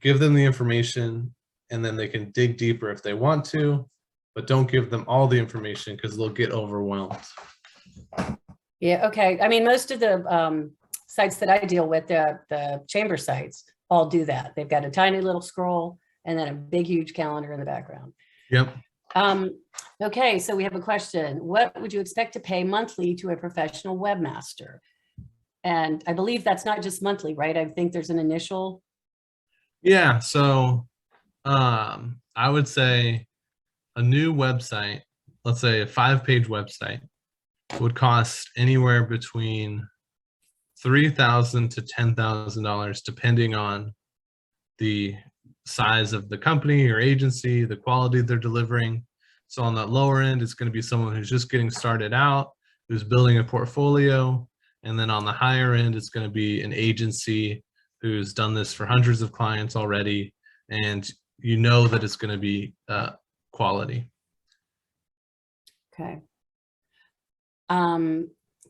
give them the information and then they can dig deeper if they want to, but don't give them all the information because they'll get overwhelmed. Yeah, okay. I mean, most of the sites that I deal with, the chamber sites, all do that. They've got a tiny little scroll and then a big, huge calendar in the background. Yep. Okay, so we have a question. What would you expect to pay monthly to a professional webmaster? And I believe that's not just monthly, right? I think there's an initial. Yeah, so I would say a new website, let's say a 5-page website, would cost anywhere between $3,000 to $10,000, depending on the size of the company or agency, the quality they're delivering. So on the lower end, it's going to be someone who's just getting started out, who's building a portfolio. And then on the higher end, it's going to be an agency who's done this for hundreds of clients already. And you know that it's going to be quality. Okay.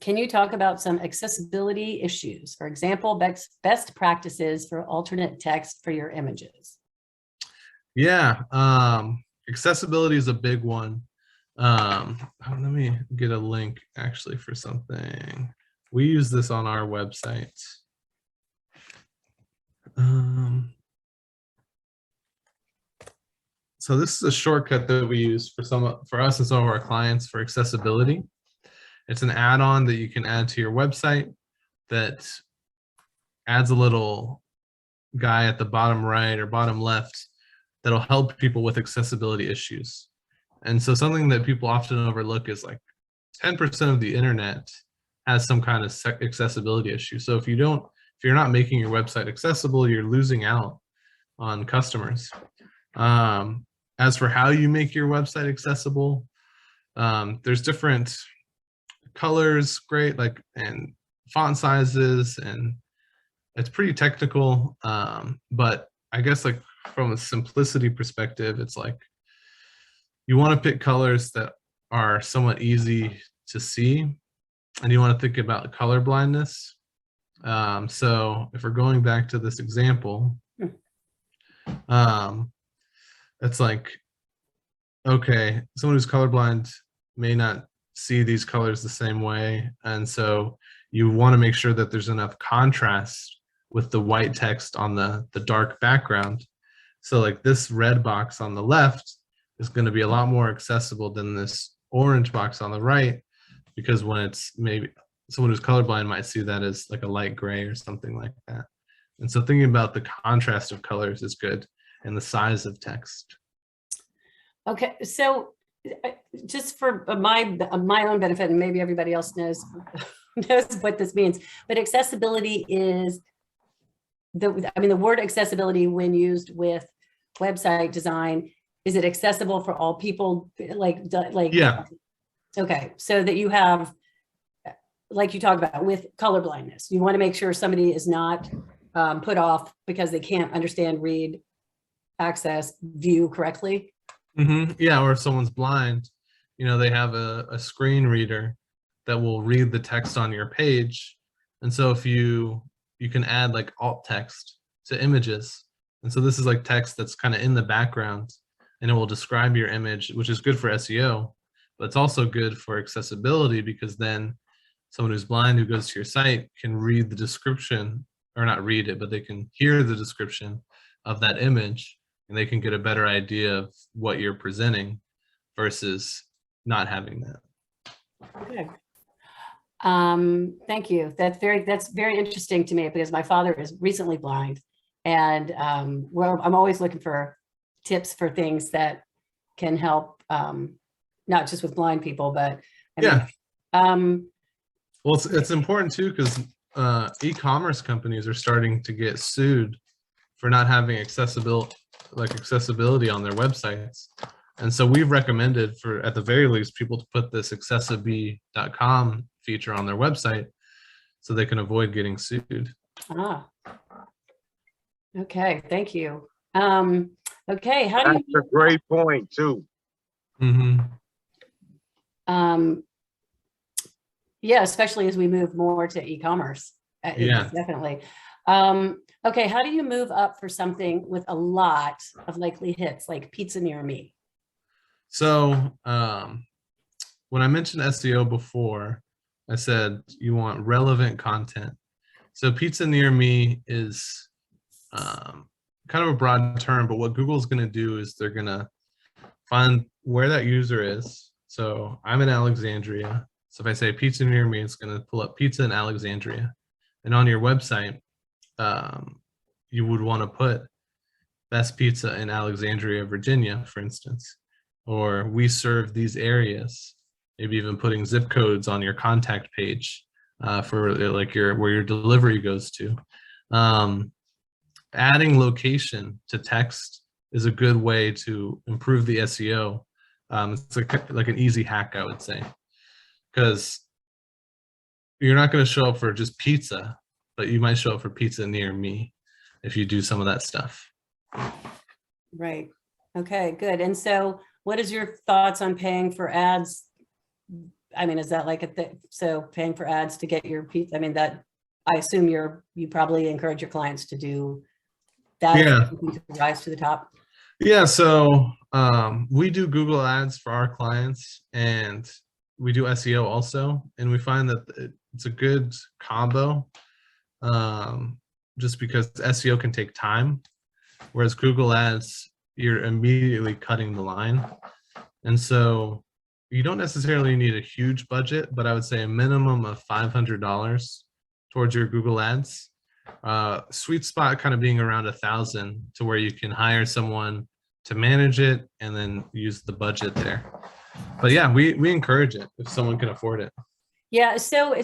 Can you talk about some accessibility issues? For example, best practices for alternate text for your images. Yeah, accessibility is a big one. Let me get a link actually for something. We use this on our website. So this is a shortcut that we use for us and some of our clients for accessibility. It's an add-on that you can add to your website that adds a little guy at the bottom right or bottom left that'll help people with accessibility issues. And so something that people often overlook is like 10% of the internet has some kind of accessibility issue. So if you're not making your website accessible, you're losing out on customers. As for how you make your website accessible, there's different colors, great, like, and font sizes, and it's pretty technical. But I guess like from a simplicity perspective, it's like you want to pick colors that are somewhat easy to see, and you want to think about color blindness. So if we're going back to this example, it's like, okay, someone who's colorblind may not see these colors the same way. And so you want to make sure that there's enough contrast with the white text on the dark background. So like this red box on the left is going to be a lot more accessible than this orange box on the right, because when it's maybe someone who's colorblind might see that as like a light gray or something like that. And so thinking about the contrast of colors is good, and the size of text. Okay, so just for my own benefit, and maybe everybody else knows what this means, but accessibility is the word accessibility when used with website design, is it accessible for all people? Like Yeah. Okay, so that you have, like you talk about with color blindness, you want to make sure somebody is not put off because they can't understand, read, access, view correctly. Yeah, or if someone's blind, they have a screen reader that will read the text on your page. And so if you can add like alt text to images. And so this is like text that's kind of in the background, and it will describe your image, which is good for SEO, but it's also good for accessibility, because then someone who's blind who goes to your site can read the description, or not read it, but they can hear the description of that image, and they can get a better idea of what you're presenting versus not having that. Okay. Thank you. That's very interesting to me, because my father is recently blind, and I'm always looking for tips for things that can help, not just with blind people, but well, it's important too, because e-commerce companies are starting to get sued for not having accessibility on their websites. And so we've recommended, for at the very least, people to put this accessibe.com feature on their website so they can avoid getting sued. Okay, thank you. Okay, how do you? That's a great point too. Yeah, especially as we move more to e-commerce. Yeah, definitely. Okay, how do you move up for something with a lot of likely hits, like Pizza Near Me? So when I mentioned SEO before, I said you want relevant content. So Pizza Near Me is kind of a broad term, but what Google's going to do is they're going to find where that user is. So I'm in Alexandria. So if I say pizza near me, it's going to pull up pizza in Alexandria. And on your website, you would want to put best pizza in Alexandria, Virginia, for instance, or we serve these areas, maybe even putting zip codes on your contact page for like where your delivery goes to. adding location to text is a good way to improve the SEO. It's like an easy hack, I would say, because you're not going to show up for just pizza, but you might show up for pizza near me if you do some of that stuff. Right. Okay, good. And so what is your thoughts on paying for ads? I mean, is that like so paying for ads to get your pizza? I mean, that I assume you probably encourage your clients to do that. Yeah. To rise to the top. Yeah. So we do Google ads for our clients, and we do SEO also. And we find that it's a good combo, just because SEO can take time, whereas Google ads, you're immediately cutting the line. And so you don't necessarily need a huge budget, but I would say a minimum of $500 towards your Google ads. Sweet spot kind of being around 1,000 to where you can hire someone to manage it and then use the budget there. But yeah, we encourage it if someone can afford it. Yeah. So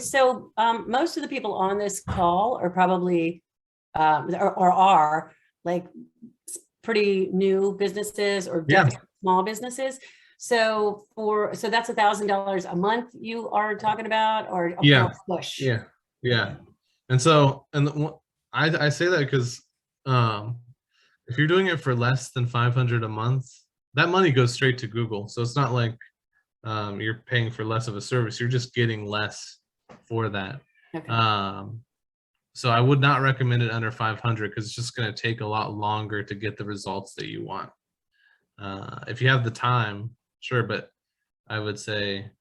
most of the people on this call are probably or are like pretty new businesses or small businesses. So that's $1,000 a month you are talking about, or a push? Yeah. And so, I say that because if you're doing it for less than 500 a month, that money goes straight to Google. So it's not like you're paying for less of a service. You're just getting less for that. Okay. So I would not recommend it under 500 because it's just going to take a lot longer to get the results that you want. If you have the time, sure, but I would say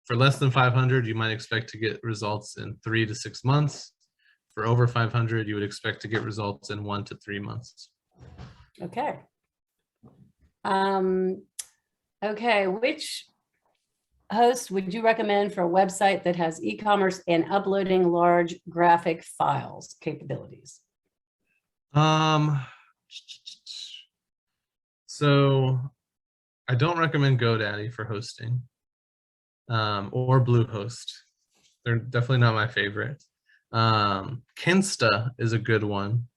for less than 500, you might expect to get results in 3 to 6 months. For over 500, you would expect to get results in 1 to 3 months. Okay. Okay, which host would you recommend for a website that has e-commerce and uploading large graphic files capabilities? So I don't recommend GoDaddy for hosting, or Bluehost. They're definitely not my favorite. Kinsta is a good one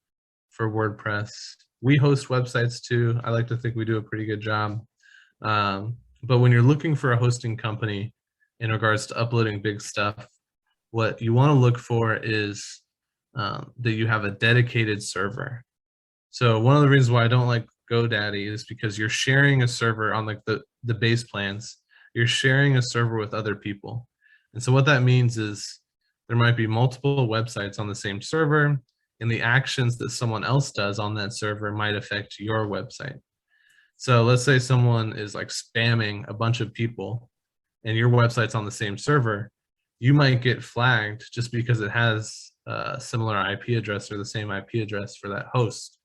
for WordPress. We host websites too. I like to think we do a pretty good job. But when you're looking for a hosting company in regards to uploading big stuff, what you want to look for is that you have a dedicated server. So one of the reasons why I don't like GoDaddy is because you're sharing a server on like the base plans. You're sharing a server with other people. And so what that means is there might be multiple websites on the same server, and the actions that someone else does on that server might affect your website. So let's say someone is like spamming a bunch of people and your website's on the same server, you might get flagged just because it has a similar IP address or the same IP address for that host.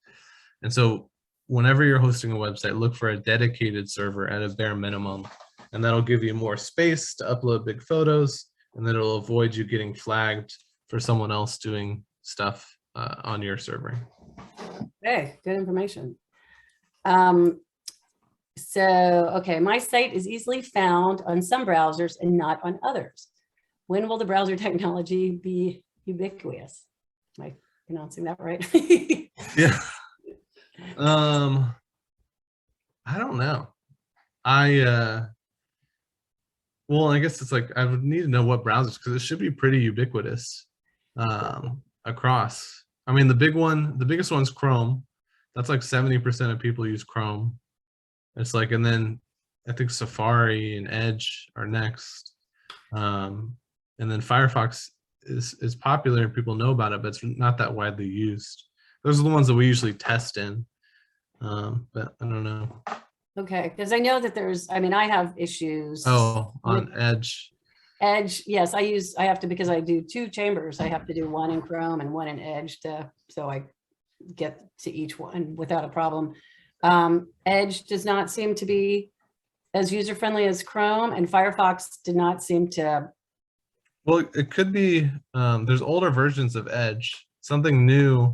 And so whenever you're hosting a website, look for a dedicated server at a bare minimum, and that'll give you more space to upload big photos, and then it'll avoid you getting flagged for someone else doing stuff on your server. Okay, good information. Okay, my site is easily found on some browsers and not on others. When will the browser technology be ubiquitous? Am I pronouncing that right? Yeah. I don't know. Well, I guess it's like I would need to know what browsers, because it should be pretty ubiquitous across. I mean, the biggest one's Chrome. That's like 70% of people use Chrome. It's like, and then I think Safari and Edge are next. And then Firefox is popular and people know about it, but it's not that widely used. Those are the ones that we usually test in. But I don't know. Okay, because I know that I have issues. Oh, on Edge. Edge, yes, I have to, because I do 2 chambers. I have to do one in Chrome and one in Edge so I get to each one without a problem. Edge does not seem to be as user-friendly as Chrome, and Firefox did not seem to. Well, it could be, there's older versions of Edge. Something new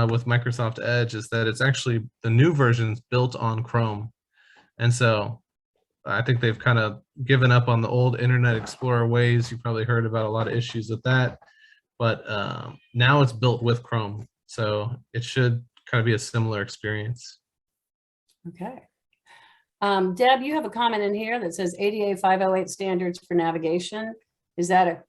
with Microsoft Edge is that it's actually the new versions built on Chrome. And so I think they've kind of given up on the old Internet Explorer ways. You probably heard about a lot of issues with that, but now it's built with Chrome. So it should kind of be a similar experience. Okay. Deb, you have a comment in here that says ADA 508 standards for navigation. Is that a,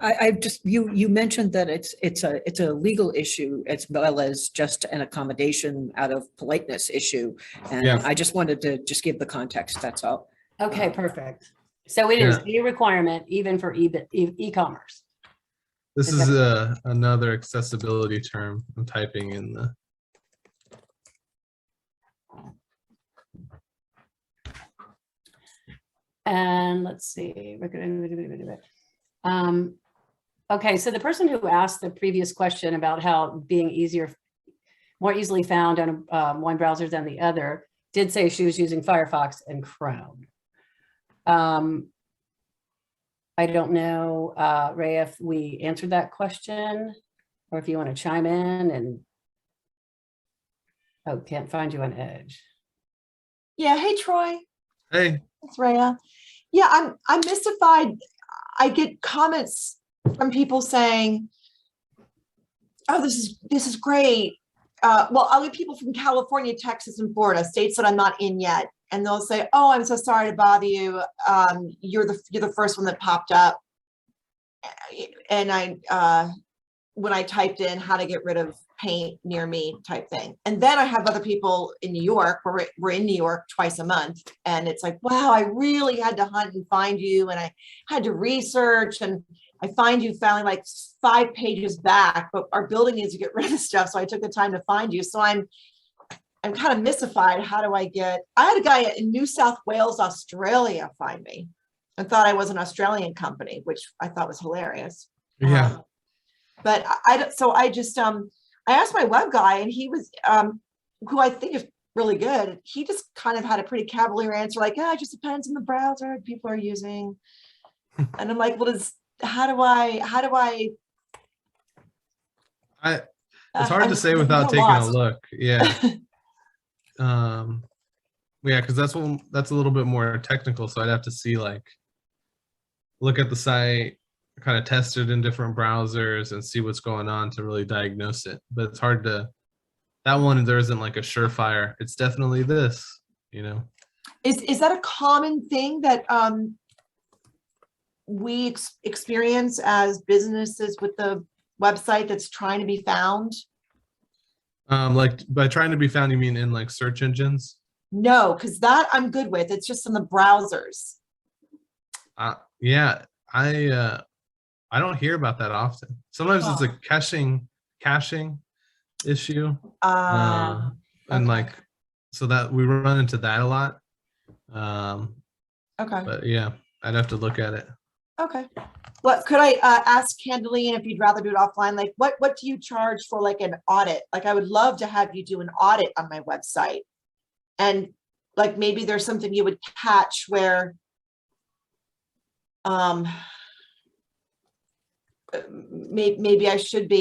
I just, you mentioned that it's a legal issue as well as just an accommodation out of politeness issue. And Yeah. I just wanted to just give the context, that's all. okay, perfect. So it is a requirement even for e-commerce. This Okay. is another accessibility term I'm typing in the. And let's see. Okay, so the person who asked the previous question about how being more easily found on one browser than the other, did say she was using Firefox and Chrome. I don't know, Ray, if we answered that question or if you want to chime in and, oh, can't find you on Edge. Yeah, hey Troy, Hey, it's Rhea. Yeah, I'm mystified. I get comments from people saying, "Oh, this is great." Well, I'll get people from California, Texas, and Florida, states that I'm not in yet, and they'll say, "Oh, I'm so sorry to bother you. You're the first one that popped up." And when I typed in how to get rid of paint near me type thing. And then I have other people in New York, where we're in New York twice a month. And it's like, wow, I really had to hunt and find you. And I had to research, and I find you finally like 5 pages back, but our building needs to get rid of stuff. So I took the time to find you. So I'm kind of mystified. How do I had a guy in New South Wales, Australia find me and thought I was an Australian company, which I thought was hilarious. yeah. But I asked my web guy, and he was, who I think is really good. He just kind of had a pretty cavalier answer, like, "Yeah, it just depends on the browser people are using." And I'm like, well, how do I? It's hard to say without taking a look. Yeah. Yeah, because that's a little bit more technical. So I'd have to see, like, look at the site, kind of test it in different browsers and see what's going on to really diagnose it. But it's hard to, that one, there isn't like a surefire, it's definitely this, you know. Is that a common thing that we experience as businesses with the website that's trying to be found? Like, by trying to be found, you mean in like search engines? No, because that I'm good with. It's just in the browsers. Yeah, I don't hear about that often. Sometimes it's a caching issue. And okay. like, so that we run into that a lot. Okay. But yeah, I'd have to look at it. Okay. What could I ask Candalee, and if you'd rather do it offline, like what do you charge for like an audit? Like I would love to have you do an audit on my website. And like maybe there's something you would catch where maybe I should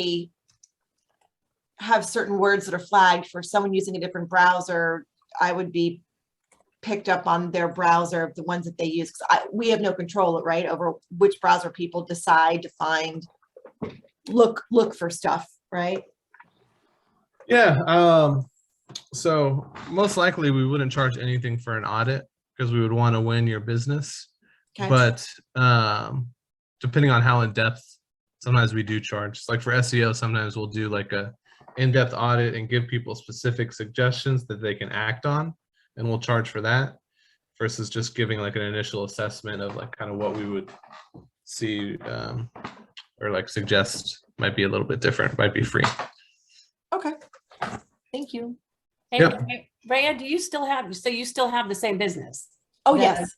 have certain words that are flagged for someone using a different browser. I would be picked up on their browser, the ones that they use, because we have no control, right, over which browser people decide to find, look for stuff, right? Yeah. So most likely we wouldn't charge anything for an audit because we would want to win your business. Okay. But depending on how in depth, sometimes we do charge. Like for SEO, sometimes we'll do like a in-depth audit and give people specific suggestions that they can act on, and we'll charge for that versus just giving like an initial assessment of like kind of what we would see or like suggest might be a little bit different, might be free. Okay. Thank you. Hey, Yep. Rhea, do you still have the same business? Oh, Yeah. yes.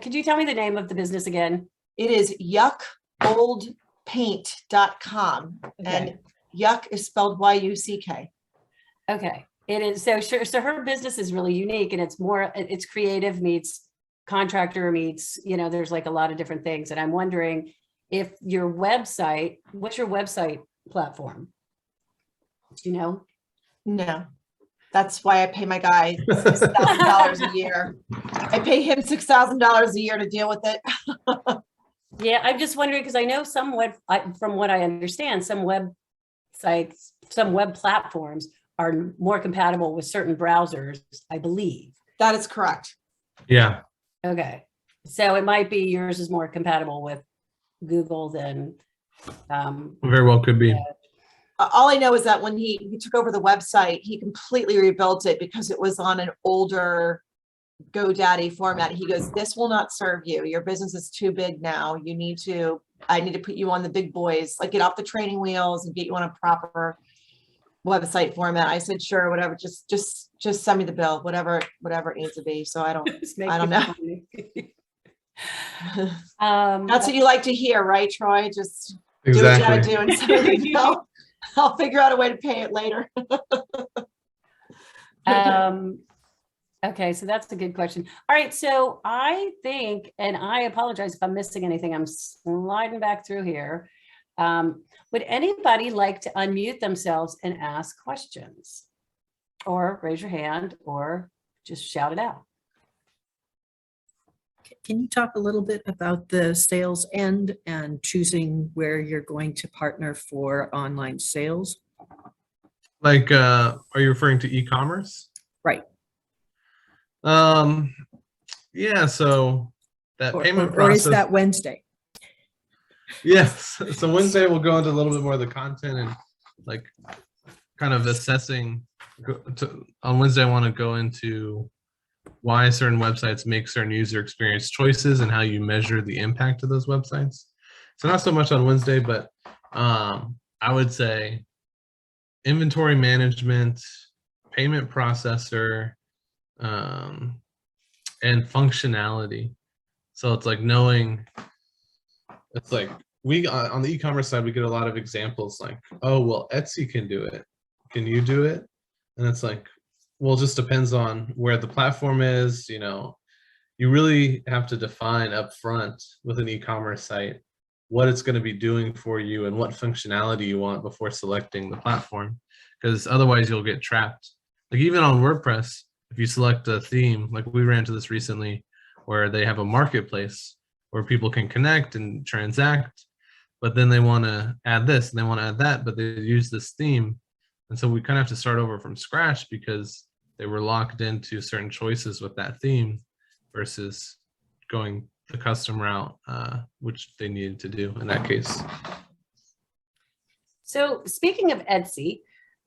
Could you tell me the name of the business again? It is yuckoldpaint.com. And yuck is spelled Y-U-C-K. Okay, it is. So sure. So her business is really unique, and it's creative meets contractor meets, there's like a lot of different things. And I'm wondering if your website, what's your website platform? Do you know? No, that's why I pay my guy $6,000 a year. I pay him $6,000 a year to deal with it. Yeah, I'm just wondering because I know from what I understand, some websites, some web platforms are more compatible with certain browsers, I believe. That is correct. Yeah. Okay. So it might be yours is more compatible with Google than, Very well could be. All I know is that when he took over the website, he completely rebuilt it because it was on an older GoDaddy format. He goes, this will not serve you. Your business is too big now. I need to put you on the big boys, like get off the training wheels and get you on a proper website format. I said, sure, whatever, just send me the bill, whatever it needs to be. So I don't know. That's what you like to hear, right, Troy? Just do what you gotta Exactly. do and send me the bill. I'll figure out a way to pay it later. Okay, so that's a good question. All right, so I think, and I apologize if I'm missing anything, I'm sliding back through here. Would anybody like to unmute themselves and ask questions? Or raise your hand or just shout it out. Can you talk a little bit about the sales end and choosing where you're going to partner for online sales? Like, are you referring to e-commerce? Right. Yeah, so that payment Or process. is that Wednesday? Yes. So Wednesday we'll go into a little bit more of the content and like kind of assessing. On Wednesday, I want to go into why certain websites make certain user experience choices and how you measure the impact of those websites. So not so much on Wednesday, but I would say inventory management, payment processor, and functionality. So it's like knowing, it's like we on the e-commerce side, we get a lot of examples like, oh, well, Etsy can do it. Can you do it? And it's like, well, it just depends on where the platform is. You know, you really have to define up front with an e-commerce site what it's going to be doing for you and what functionality you want before selecting the platform, because otherwise you'll get trapped. Like even on WordPress, if you select a theme, like we ran into this recently, where they have a marketplace where people can connect and transact, but then they want to add this and they want to add that, but they use this theme. And so we kind of have to start over from scratch because they were locked into certain choices with that theme versus going the custom route, which they needed to do in that case. So speaking of Etsy,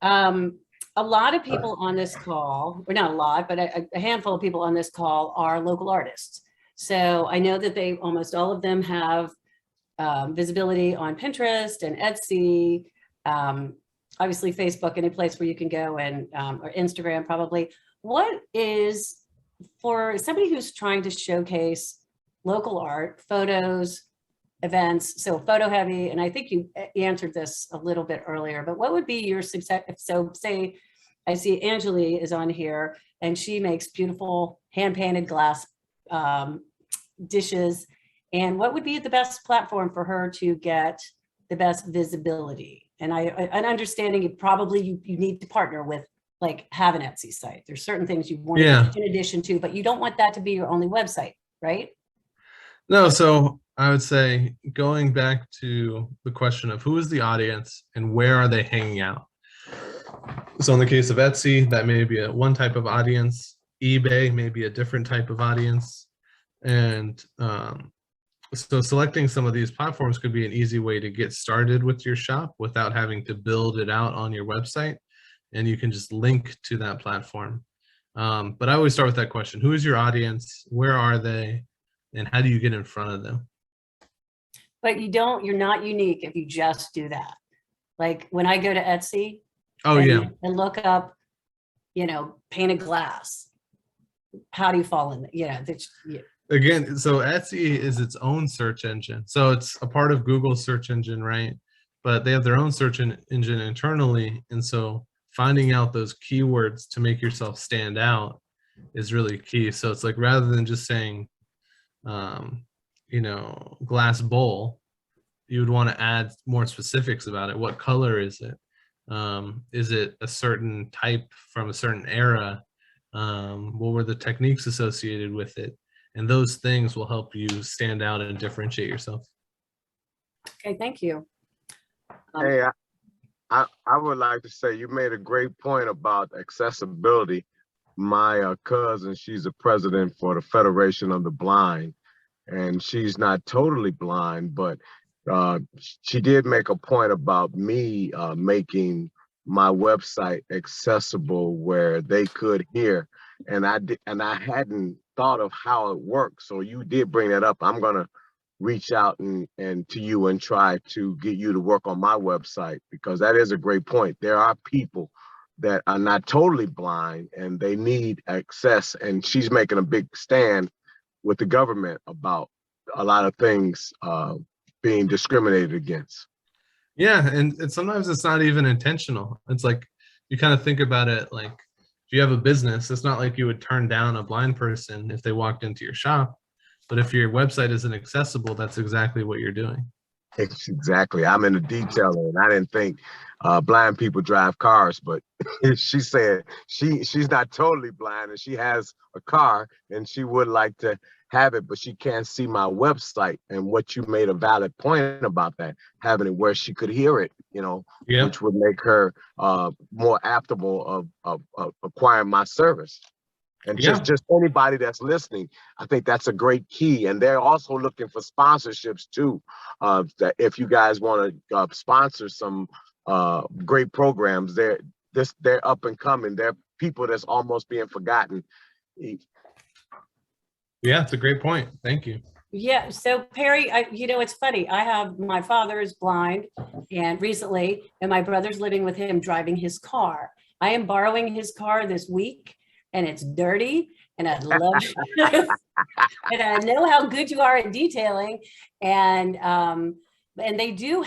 a lot of people on this call, or not a lot, but a handful of people on this call are local artists. So I know that almost all of them have visibility on Pinterest and Etsy, obviously Facebook, any place where you can go, and or Instagram probably. What is, for somebody who's trying to showcase local art, photos, events, so photo heavy, and I think you answered this a little bit earlier, but what would be your success? So say I see Angeli is on here and she makes beautiful hand-painted glass dishes, and what would be the best platform for her to get the best visibility? And an understanding you need to partner with, like have an Etsy site. There's certain things you want to do in addition to, but you don't want that to be your only website, right? No, so I would say going back to the question of who is the audience and where are they hanging out. So in the case of Etsy, that may be one type of audience. eBay may be a different type of audience. And so selecting some of these platforms could be an easy way to get started with your shop without having to build it out on your website. And you can just link to that platform. But I always start with that question: who is your audience? Where are they? And how do you get in front of them? But you're not unique if you just do that. Like when I go to Etsy and look up, painted glass, how do you fall in? Again, so Etsy is its own search engine. So it's a part of Google's search engine, right? But they have their own search engine internally. And so finding out those keywords to make yourself stand out is really key. So it's like, rather than just saying, glass bowl, you would want to add more specifics about it. What color is it? Is it a certain type from a certain era? What were the techniques associated with it? And those things will help you stand out and differentiate yourself. Okay, thank you. Hey, I would like to say you made a great point about accessibility. My cousin, she's a president for the Federation of the Blind, and she's not totally blind, but she did make a point about me making my website accessible where they could hear, and I hadn't thought of how it works. So you did bring that up. I'm gonna reach out and to you and try to get you to work on my website, because that is a great point. There are people that are not totally blind and they need access, and she's making a big stand with the government about a lot of things being discriminated against. Yeah, and sometimes it's not even intentional. It's like you kind of think about it like if you have a business, it's not like you would turn down a blind person if they walked into your shop. But if your website isn't accessible, that's exactly what you're doing. Exactly. I'm in the detailing, and I didn't think blind people drive cars, but she said she's not totally blind and she has a car and she would like to have it, but she can't see my website. And what you made a valid point about that, having it where she could hear it, Yeah. which would make her more aptable of acquiring my service. And just anybody that's listening, I think that's a great key. And they're also looking for sponsorships too. That if you guys want to sponsor some great programs, they're up and coming. They're people that's almost being forgotten. Yeah, it's a great point. Thank you. Yeah, so Perry, it's funny. My father is blind, and my brother's living with him, driving his car. I am borrowing his car this week, and it's dirty, and I love and I know how good you are at detailing, and they do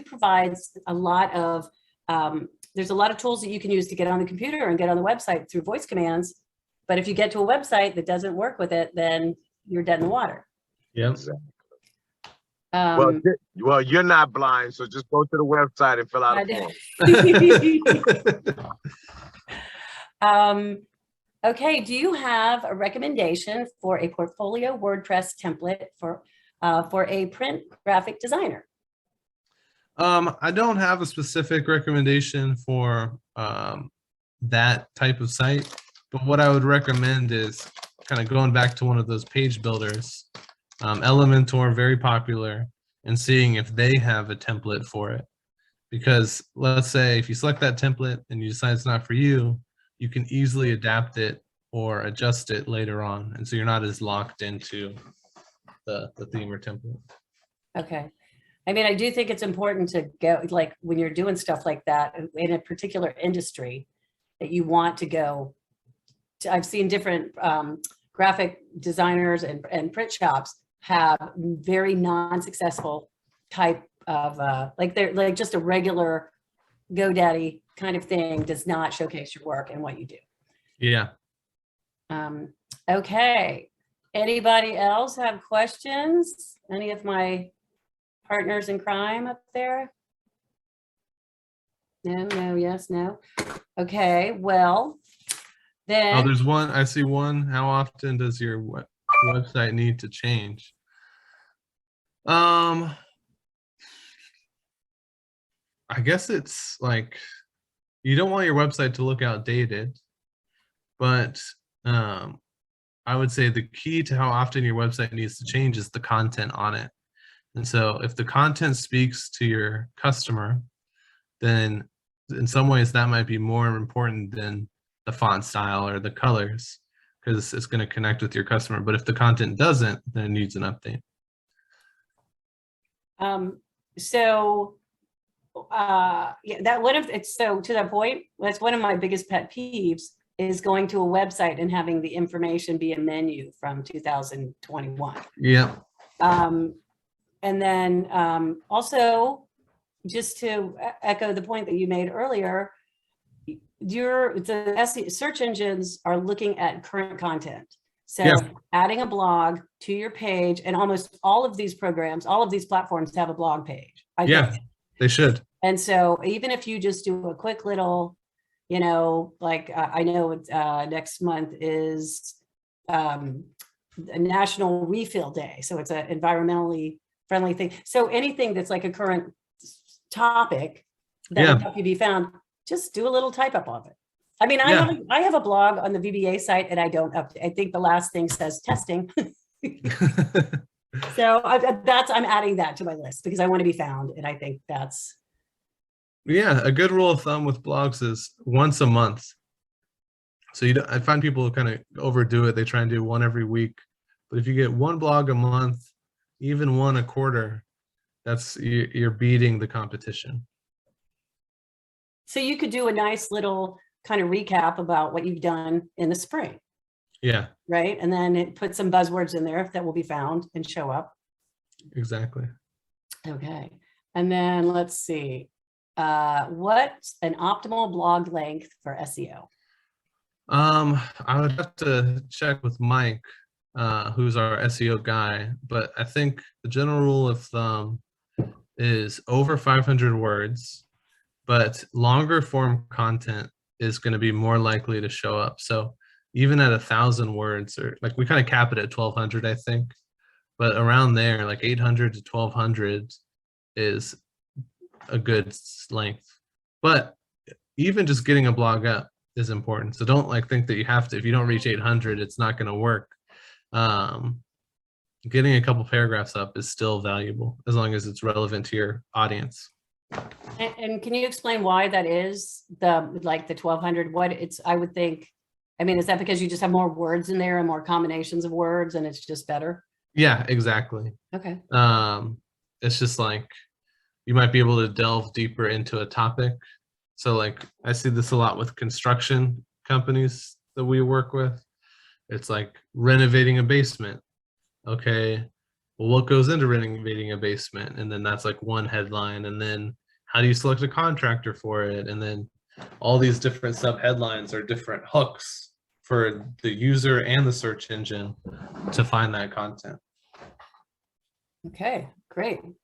provide a lot of there's a lot of tools that you can use to get on the computer and get on the website through voice commands. But if you get to a website that doesn't work with it, then you're dead in the water. Yeah. Well, you're not blind, so just go to the website and fill out a form. Okay, do you have a recommendation for a portfolio WordPress template for a print graphic designer? I don't have a specific recommendation for that type of site, but what I would recommend is kind of going back to one of those page builders, Elementor, very popular, and seeing if they have a template for it. Because let's say if you select that template and you decide it's not for you, you can easily adapt it or adjust it later on. And so you're not as locked into the theme or template. Okay. I mean, I do think it's important to go, like when you're doing stuff like that in a particular industry that you want to go to. I've seen different graphic designers and print shops have very non-successful type of they're like just a regular GoDaddy kind of thing does not showcase your work and what you do. Yeah. Okay. Anybody else have questions? Any of my partners in crime up there? No, yes, no. Okay, well, then. Oh, there's one. I see one. How often does your website need to change? I guess it's like you don't want your website to look outdated, but I would say the key to how often your website needs to change is the content on it. And so if the content speaks to your customer, then in some ways that might be more important than the font style or the colors, because it's going to connect with your customer. But if the content doesn't, then it needs an update. So to that point, that's one of my biggest pet peeves is going to a website and having the information be a menu from 2021. Yeah. And then also, just to echo the point that you made earlier, the search engines are looking at current content. So adding a blog to your page, and almost all of these programs, all of these platforms have a blog page. I think. They should. And so even if you just do a quick little, I know next month is National Refill Day. So it's an environmentally friendly thing. So anything that's like a current topic, that Yeah. would help you be found, just do a little type up of it. I mean, Yeah. I have a blog on the VBA site and I don't update. I think the last thing says testing. So I'm adding that to my list because I want to be found. And I think that's, Yeah, a good rule of thumb with blogs is once a month. So I find people kind of overdo it. They try and do one every week. But if you get one blog a month, even one a quarter, you're beating the competition. so you could do a nice little kind of recap about what you've done in the spring, Yeah, right? And then put some buzzwords in there that will be found and show up. exactly. Okay. And then let's see. What's an optimal blog length for SEO? I would have to check with Mike, who's our SEO guy, but I think the general rule of thumb is over 500 words, but longer form content is going to be more likely to show up. So even at 1,000 words, or like we kind of cap it at 1,200, I think, but around there, like 800 to 1,200 is a good length. But even just getting a blog up is important. So don't like think that you have to, if you don't reach 800, it's not going to work. Getting a couple paragraphs up is still valuable as long as it's relevant to your audience. And can you explain why that is the 1,200? What it's, I would think, I mean, is that because you just have more words in there and more combinations of words and it's just better? Yeah, exactly. Okay. It's just like you might be able to delve deeper into a topic. So like I see this a lot with construction companies that we work with. It's like renovating a basement. Okay, well, what goes into renovating a basement? And then that's like one headline. And then how do you select a contractor for it? And then all these different sub headlines are different hooks for the user and the search engine to find that content. Okay, great. All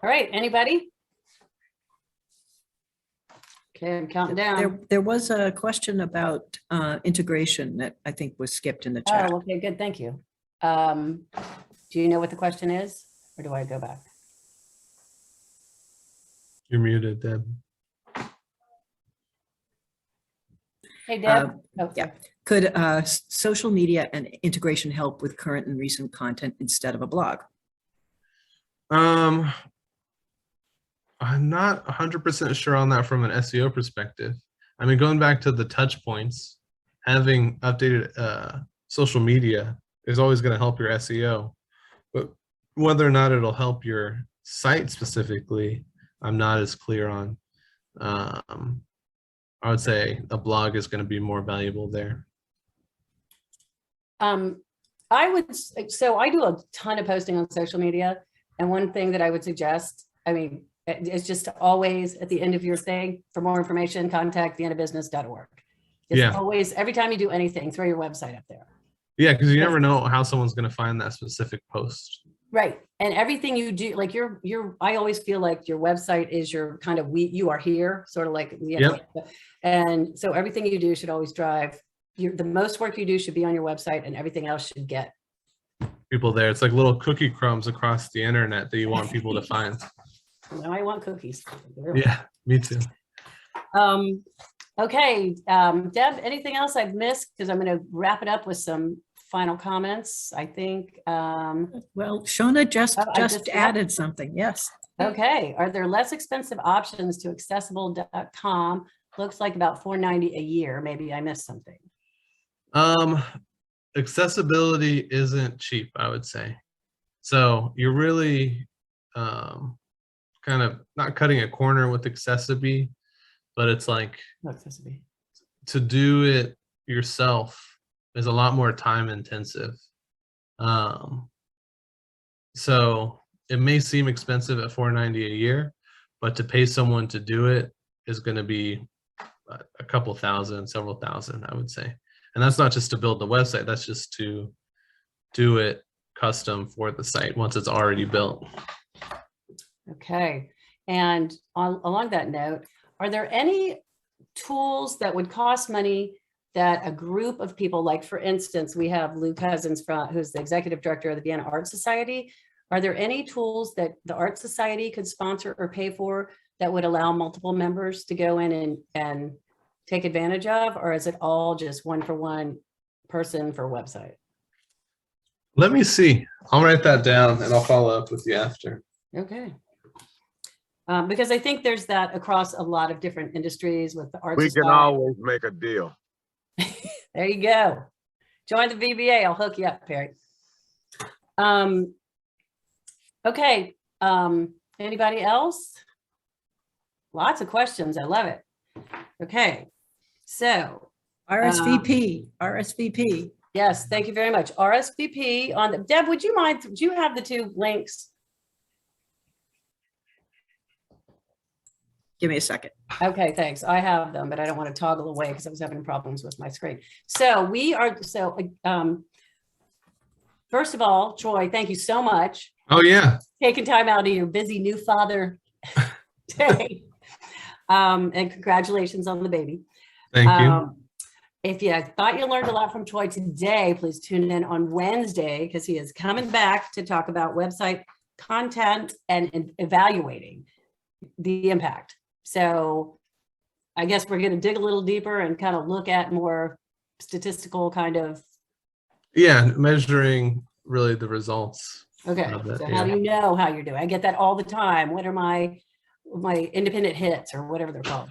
right, anybody? Okay, I'm counting down. There was a question about integration that I think was skipped in the chat. Oh, okay, good, thank you. Do you know what the question is, or do I go back? You're muted, Deb. Hey, Deb. Oh, Yeah. Could social media and integration help with current and recent content instead of a blog? I'm not 100% sure on that from an SEO perspective. I mean, going back to the touch points, having updated social media is always going to help your SEO, but whether or not it'll help your site specifically, I'm not as clear on. I would say a blog is going to be more valuable there. So I do a ton of posting on social media. And one thing that I would suggest, I mean, it's just always at the end of your thing, for more information, contact viennabusiness.org. Just always, every time you do anything, throw your website up there. Yeah, because you never know how someone's going to find that specific post. Right. And everything you do, like I always feel like your website is your kind of, you are here, sort of like, and so everything you do should always drive, the most work you do should be on your website, and everything else should get people there. It's like little cookie crumbs across the internet that you want people to find. Now I want cookies. Yeah, me too. Okay, Deb, anything else I've missed? Because I'm going to wrap it up with some final comments, I think. Well, Shona just added something. Yes. Okay. Are there less expensive options to accessible.com? Looks like about $4.90 a year. Maybe I missed something. Accessibility isn't cheap, I would say. So you're really kind of not cutting a corner with Accessibility, but it's like to do it yourself is a lot more time intensive. So it may seem expensive at $4.90 a year, but to pay someone to do it is going to be a couple thousand, several thousand, I would say. And that's not just to build the website, that's just to do it custom for the site once it's already built. Okay. And along that note, are there any tools that would cost money that a group of people, like for instance, we have Lou Cousins, who's the executive director of the Vienna Art Society. Are there any tools that the Art Society could sponsor or pay for that would allow multiple members to go in and take advantage of, or is it all just one-for-one person for website? Let me see. I'll write that down and I'll follow up with you after. Okay. Because I think there's that across a lot of different industries with the arts. We can aside. always make a deal. There you go. Join the VBA. I'll hook you up, Perry. Okay. Anybody else? Lots of questions. I love it. Okay. So RSVP, RSVP. yes, thank you very much. RSVP on the, Deb, would you mind, do you have the 2 links? Give me a second. Okay, thanks. I have them, but I don't want to toggle away because I was having problems with my screen. So first of all, Troy, thank you so much. Oh yeah. Taking time out of your busy new father day. And congratulations on the baby. Thank you. If you thought you learned a lot from Troy today, please tune in on Wednesday because he is coming back to talk about website content and evaluating the impact. So I guess we're going to dig a little deeper and kind of look at more statistical kind of. Yeah, measuring really the results. Okay, of it, so yeah. how do you know how you're doing? I get that all the time. What are my independent hits or whatever they're called?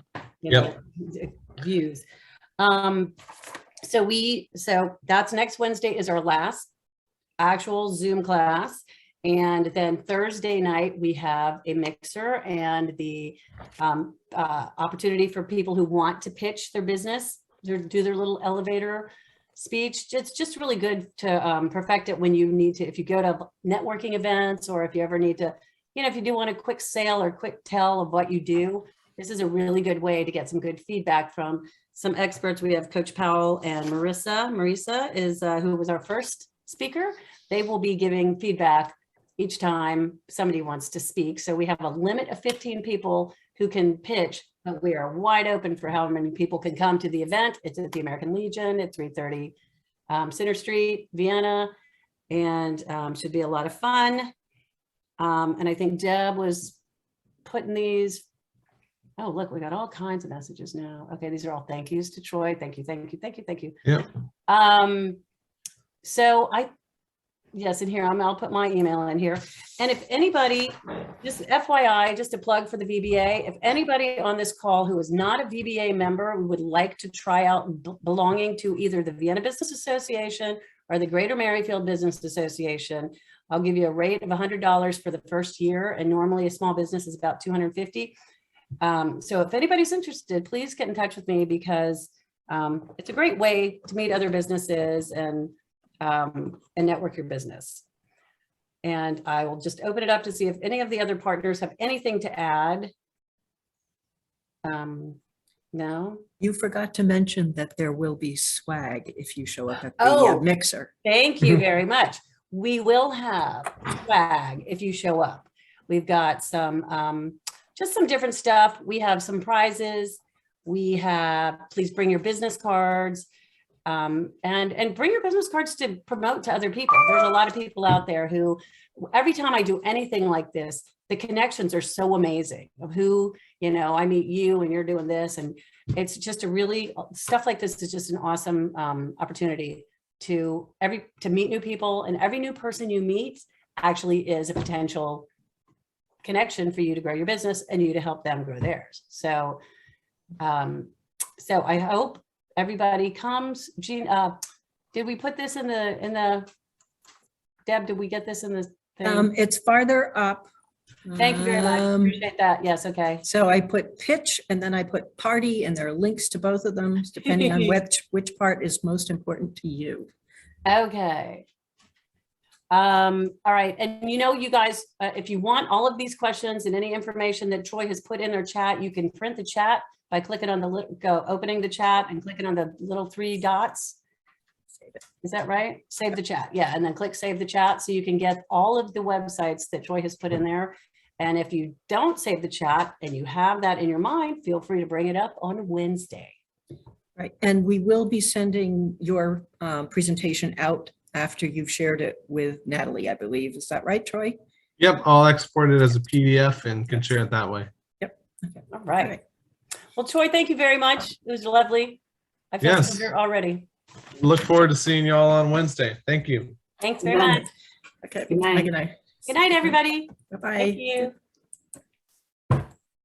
Views. So that's next Wednesday is our last actual Zoom class. And then Thursday night, we have a mixer and the opportunity for people who want to pitch their business, do their little elevator speech. It's just really good to perfect it when you need to, if you go to networking events, or if you ever need to, if you do want a quick sale or quick tell of what you do, this is a really good way to get some good feedback from some experts. We have Coach Powell and Marissa. Marisa is who was our first speaker. They will be giving feedback each time somebody wants to speak. So we have a limit of 15 people who can pitch, but we are wide open for how many people can come to the event. It's at the American Legion at 330 Center Street, Vienna, and should be a lot of fun. And I think Deb was putting these. Oh, look, we got all kinds of messages now. Okay, these are all thank yous to Troy. Thank you, thank you, thank you, thank you. Yeah. So yes, in here, I'll put my email in here. And if anybody, just FYI, just a plug for the VBA, if anybody on this call who is not a VBA member would like to try out belonging to either the Vienna Business Association or the Greater Maryfield Business Association, I'll give you a rate of $100 for the first year. And normally a small business is about $250. So if anybody's interested, please get in touch with me because it's a great way to meet other businesses and network your business. And I will just open it up to see if any of the other partners have anything to add. No? You forgot to mention that there will be swag if you show up at the mixer. Thank you very much. We will have swag if you show up. We've got some, just some different stuff. We have some prizes. We have, please bring your business cards. And bring your business cards to promote to other people. There's a lot of people out there who, every time I do anything like this, the connections are so amazing of who, I meet you and you're doing this. And it's just a really, stuff like this is just an awesome opportunity to meet new people, and every new person you meet actually is a potential connection for you to grow your business and you to help them grow theirs. So I hope everybody comes. Jean, did we put this in the, Deb, did we get this in the thing? It's farther up. Thank you very much. Appreciate that. Yes. Okay. So I put pitch and then I put party, and there are links to both of them depending on which part is most important to you. Okay. All right. And you guys, if you want all of these questions and any information that Troy has put in their chat, you can print the chat by clicking on opening the chat and clicking on the little 3 dots. Is that right? Save the chat. Yeah. And then click save the chat so you can get all of the websites that Troy has put in there. And if you don't save the chat and you have that in your mind, feel free to bring it up on Wednesday. Right. And we will be sending your presentation out after you've shared it with Natalie, I believe. Is that right, Troy? Yep. I'll export it as a PDF and can share it that way. Yep. All All right. right. Well, Troy, thank you very much. It was lovely. I feel Yes. so good already. Look forward to seeing you all on Wednesday. Thank you. Thanks very Good much. Okay. Good night. Good night. Good night, everybody. Bye-bye. Thank you.